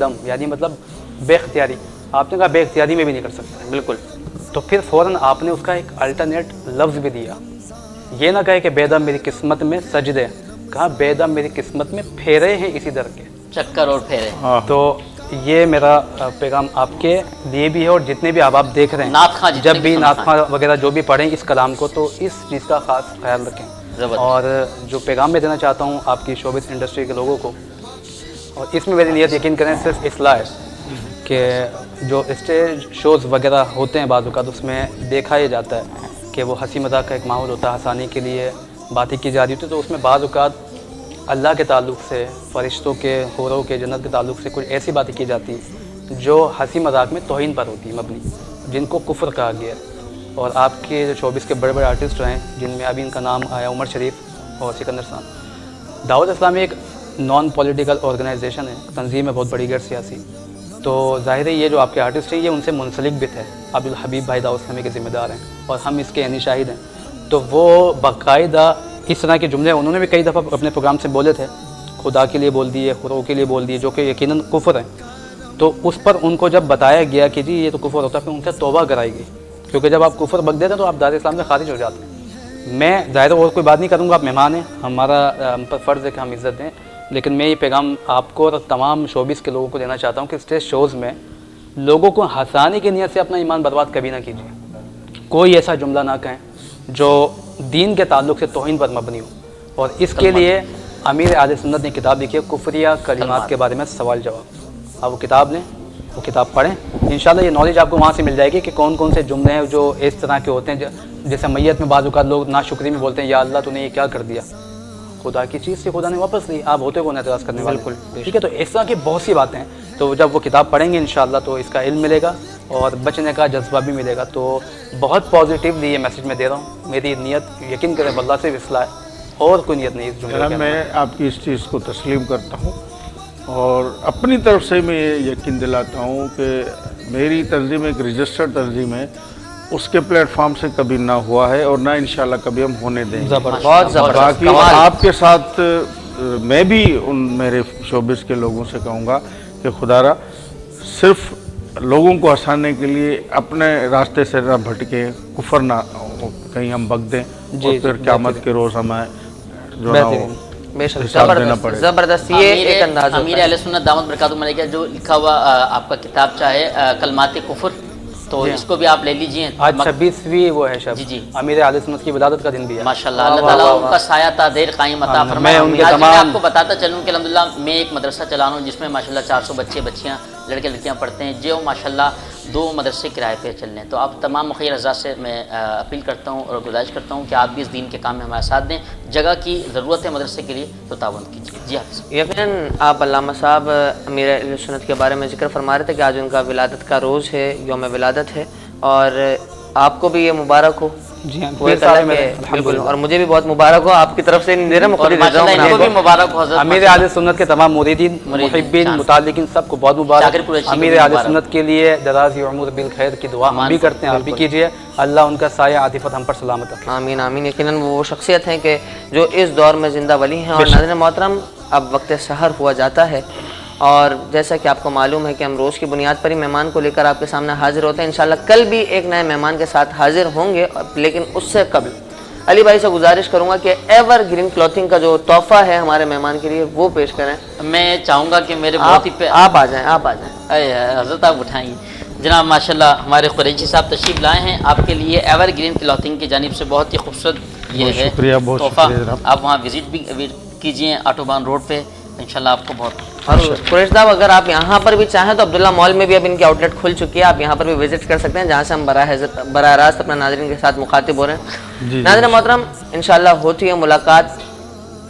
دم یعنی مطلب بے اختیاری. آپ نے کہا بے اختیاری میں بھی نہیں کر سکتے. بالکل. تو پھر فوراً آپ نے اس کا ایک الٹرنیٹ لفظ بھی دیا. یہ نہ کہے کہ بے دم میری قسمت میں سجدے, کہا بے دم میری قسمت میں پھیرے ہیں اسی در کے. چکر اور پھیرے. تو یہ میرا پیغام آپ کے لیے بھی ہے, اور جتنے بھی آپ دیکھ رہے ہیں جب بھی نعت خواہ وغیرہ جو بھی پڑھیں اس کلام کو تو اس چیز کا خاص خیال رکھیں. اور جو پیغام میں دینا چاہتا ہوں آپ کی شوبز انڈسٹری کے لوگوں کو, اور اس میں میری نیت یقین کریں صرف اصلاح ہے کہ جو اسٹیج شوز وغیرہ ہوتے ہیں بعض اوقات اس میں دیکھا یہ جاتا ہے کہ وہ ہنسی مذاق کا ایک ماحول ہوتا ہے, ہنسانے کے لیے باتیں کی جا رہی ہوتی ہے, تو اس میں بعض اوقات اللہ کے تعلق سے, فرشتوں کے, حوروں کے, جنت کے تعلق سے کچھ ایسی باتیں کی جاتی ہیں جو ہنسی مذاق میں توہین پر ہوتی ہے مبنی, جن کو کفر کہا گیا ہے. اور آپ کے جو شوبز کے بڑے بڑے آرٹسٹ ہیں جن میں ابھی ان کا نام آیا عمر شریف اور سکندر صاحب. دعوت اسلامی ایک نان پولیٹیکل آرگنائزیشن ہے, تنظیم ہے بہت بڑی غیر سیاسی. تو ظاہر ہے یہ جو آپ کے آرٹسٹ ہیں یہ ان سے منسلک بھی تھے. عبدالحبیب بھائی دعوت اسلامی کے ذمہ دار ہیں اور ہم اس کے عینی شاہد ہیں. تو وہ باقاعدہ اس طرح کے جملے انہوں نے بھی کئی دفعہ اپنے پروگرام سے بولے تھے, خدا کے لیے بول دیے, خرو کے لیے بول دیے, جو کہ یقیناً کفر ہیں. تو اس پر ان کو جب بتایا گیا کہ جی یہ تو کفر ہوتا ہے, پھر ان سے توبہ کرائی گئی, کیونکہ جب آپ کفر بک دیتے ہیں تو آپ دار اسلام سے خارج ہو جاتے ہیں. میں ظاہر اور کوئی بات نہیں کروں گا, آپ مہمان ہیں, ہم پر فرض ہے کہ ہم عزت دیں, لیکن میں یہ پیغام آپ کو اور تمام شوبز کے لوگوں کو دینا چاہتا ہوں کہ اسٹیج شوز میں لوگوں کو ہنسانے کی نیت سے اپنا ایمان برباد کبھی نہ کیجیے. کوئی ایسا جملہ نہ کہیں جو دین کے تعلق سے توہین پر مبنی ہو. اور اس کے لیے امیر اہل سنت نے کتاب لکھی ہے کفریہ کلمات کے بارے میں سوال جواب. آپ وہ کتاب لیں, وہ کتاب پڑھیں, انشاءاللہ یہ نالج آپ کو وہاں سے مل جائے گی کہ کون کون سے جملے ہیں جو اس طرح کے ہوتے ہیں. جیسے میت میں بعض اوقات لوگ ناشکری میں بولتے ہیں یا اللہ تو نے یہ کیا کر دیا, خدا کی چیز سے خدا نے واپس لی, آپ ہوتے کون اعتراض کرنے والے. بالکل ٹھیک ہے. تو اس طرح کی بہت سی باتیں ہیں. تو جب وہ کتاب پڑھیں گے انشاءاللہ تو اس کا علم ملے گا اور بچنے کا جذبہ بھی ملے گا. تو بہت پازیٹیولی یہ میسج میں دے رہا ہوں. میری نیت یقین کریں اللہ سے اصلاح ہے, اور کوئی نیت نہیں اس جملے. میں آپ کی اس چیز کو تسلیم کرتا ہوں اور اپنی طرف سے میں یہ یقین دلاتا ہوں کہ میری تنظیم ایک رجسٹرڈ تنظیم ہے, اس کے پلیٹ فارم سے کبھی نہ ہوا ہے اور نہ انشاءاللہ کبھی ہم ہونے دیں گے. بہت زبردست. باقی آپ کے ساتھ میں بھی ان میرے شوبز کے لوگوں سے کہوں گا کہ خدا را صرف لوگوں کو ہنسانے کے لیے اپنے راستے سے نہ بھٹکے, کفر نہ کہیں ہم بک دیں اور پھر قیامت کے روز ہمیں جو نہ ہو حساب دینا پڑے. زبردست. یہ ایک انداز امیر اہل سنت دامت برکاتہ علیہ جو لکھا ہوا آپ کا کتاب چاہے کلمات کفر, تو اس کو بھی آپ لے لیجئے. آج 26ویں وہ ہے شب, جی امیر اہل سنت کی ولادت کا دن بھی ہے. ماشاءاللہ, اللہ تعالیٰ ان کا سایہ تا دیر قائم عطا فرمائے. میں آپ کو بتاتا چلوں کہ الحمدللہ میں ایک مدرسہ چلا رہا ہوں جس میں ماشاءاللہ 400 بچے بچیاں لڑکے لڑکیاں پڑھتے ہیں, جو ماشاءاللہ 2 مدرسے کرائے پہ چل رہے ہیں. تو آپ تمام مخیر حضرات سے میں اپیل کرتا ہوں اور گزارش کرتا ہوں کہ آپ بھی اس دین کے کام میں ہمارا ساتھ دیں. جگہ کی ضرورت ہے مدرسے کے لیے تو تعاون کیجیے. جی ہاں, یقیناً آپ علامہ صاحب امیر اہل سنت کے بارے میں ذکر فرما رہے تھے کہ آج ان کا ولادت کا روز ہے, یوم ولادت ہے, اور آپ کو بھی یہ مبارک ہو. جی ہاں, بالکل, اور مجھے بھی بہت مبارک ہو. آپ کی طرف سے نہیں دے رہے, ان کو بھی مبارک ہو. امیر اہل سنت کے تمام مریدین, محبین, متعلقین سب کو بہت مبارک. امیر اہل سنت کے لیے دراز عمر بالخیر کی دعا ہم بھی کرتے ہیں, آپ بھی کیجیے. اللہ ان کا سایہ عاطفت ہم پر سلامت رکھے. آمین آمین. یقیناً وہ شخصیت ہیں کہ جو اس دور میں زندہ ولی ہیں. اور ناظرین محترم, اب وقت سحر ہوا جاتا ہے اور جیسا کہ آپ کو معلوم ہے کہ ہم روز کی بنیاد پر ہی مہمان کو لے کر آپ کے سامنے حاضر ہوتے ہیں. انشاءاللہ کل بھی ایک نئے مہمان کے ساتھ حاضر ہوں گے, لیکن اس سے قبل علی بھائی سے گزارش کروں گا کہ ایور گرین کلوتھنگ کا جو تحفہ ہے ہمارے مہمان کے لیے وہ پیش کریں. میں چاہوں گا کہ میرے بہت ہی آپ آ جائیں. حضرت آپ اٹھائیں. جناب ماشاءاللہ ہمارے قریشی صاحب تشریف لائے ہیں آپ کے لیے ایور گرین کلوتھنگ کی جانب سے بہت ہی خوبصورت یہ ہے تحفہ. آپ وہاں وزٹ بھی کیجیے آٹوبان روڈ پہ, انشاءاللہ آپ کو بہت. اور قریش صاحب اگر آپ یہاں پر بھی چاہیں تو عبداللہ مال میں بھی اب ان کی آؤٹ لیٹ کھل چکی ہے, آپ یہاں پر بھی وزٹ کر سکتے ہیں جہاں سے ہم براہ راست اپنے ناظرین کے ساتھ مخاطب ہو رہے ہیں. ناظرین محترم, انشاءاللہ ہوتی ہے ملاقات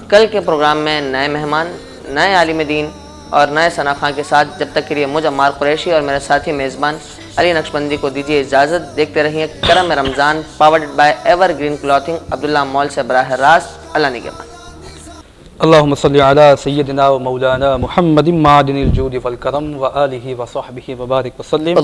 کل کے پروگرام میں نئے مہمان, نئے عالم دین اور نئے ثنا خاں کے ساتھ. جب تک کے لیے مجھ عمار قریشی اور میرے ساتھی میزبان علی نقشبندی کو دیجیے اجازت. دیکھتے رہیے کرم Ramzan powered by Evergreen Clothing, Abdullah Mall سے براہ راست. اللہ نگہبان. اللهم صل على سيدنا ومولانا محمد معدن الجود والکرم وآلہ وصحبہ وبارک وسلم.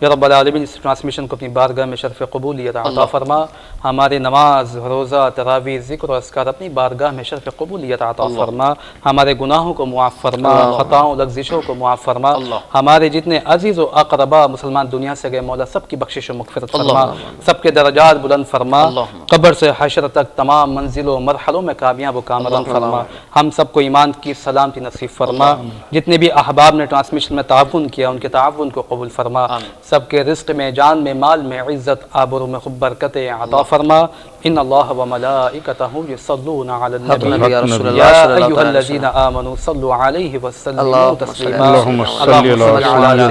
یا رب العالمین اس ٹرانسمیشن کو اپنی بارگاہ میں شرف قبولیت عطا فرما. ہمارے نماز، روزہ، تراویح، ذکر و اذکار اپنی بارگاہ میں شرف قبولیت عطا فرما. ہمارے گناہوں کو معاف فرما، خطاؤں لغزشوں کو معاف فرما. ہمارے جتنے عزیز و اقربا مسلمان دنیا سے گئے مولا سب کی بخشش و مغفرت فرما، سب کے درجات بلند فرما. قبر سے حشر تک تمام منزلوں مرحلوں میں کامیاب و کامران فرما. ہم سب کو ایمان کی سلامتی نصیب فرما. جتنے بھی احباب نے ٹرانسمیشن میں تعاون کیا ان کے تعاون کو قبول فرما. سب کے رزق میں، جان میں، مال میں عزت، آبرو میں خوب برکت عطا فرما. ان اللہ و ملائکتہ یصلون علی النبی یا ایھا الذین آمنوا صلوا علیہ وسلموا تسلیما. اللہم صل علی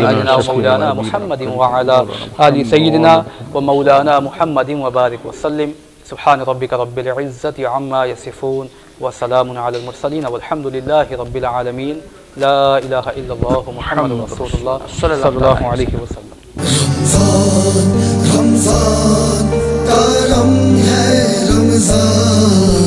سیدنا و مولانا محمد وعلی آل سیدنا و مولانا محمد وبارک وسلم. سبحان ربک رب العزت عما یصفون وسلام علی المرسلین والحمد للہ رب العالمین. لا الہ الا اللہ محمد رسول اللہ صلی اللہ علیہ وسلم. رمضان رمضان کرم ہے رمضان.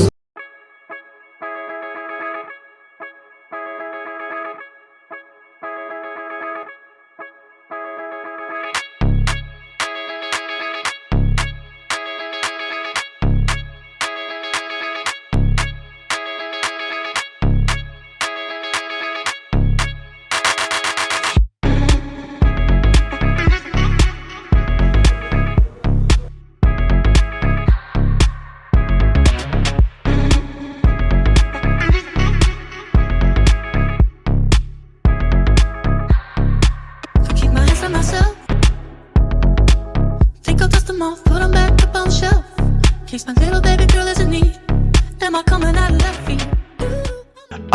Keep my hands on myself. Think I'll dust them off, put them back up on the shelf. Case my little baby girl is in need. Am I coming out of left field?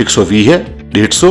120 150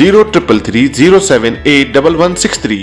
0333078163.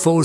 4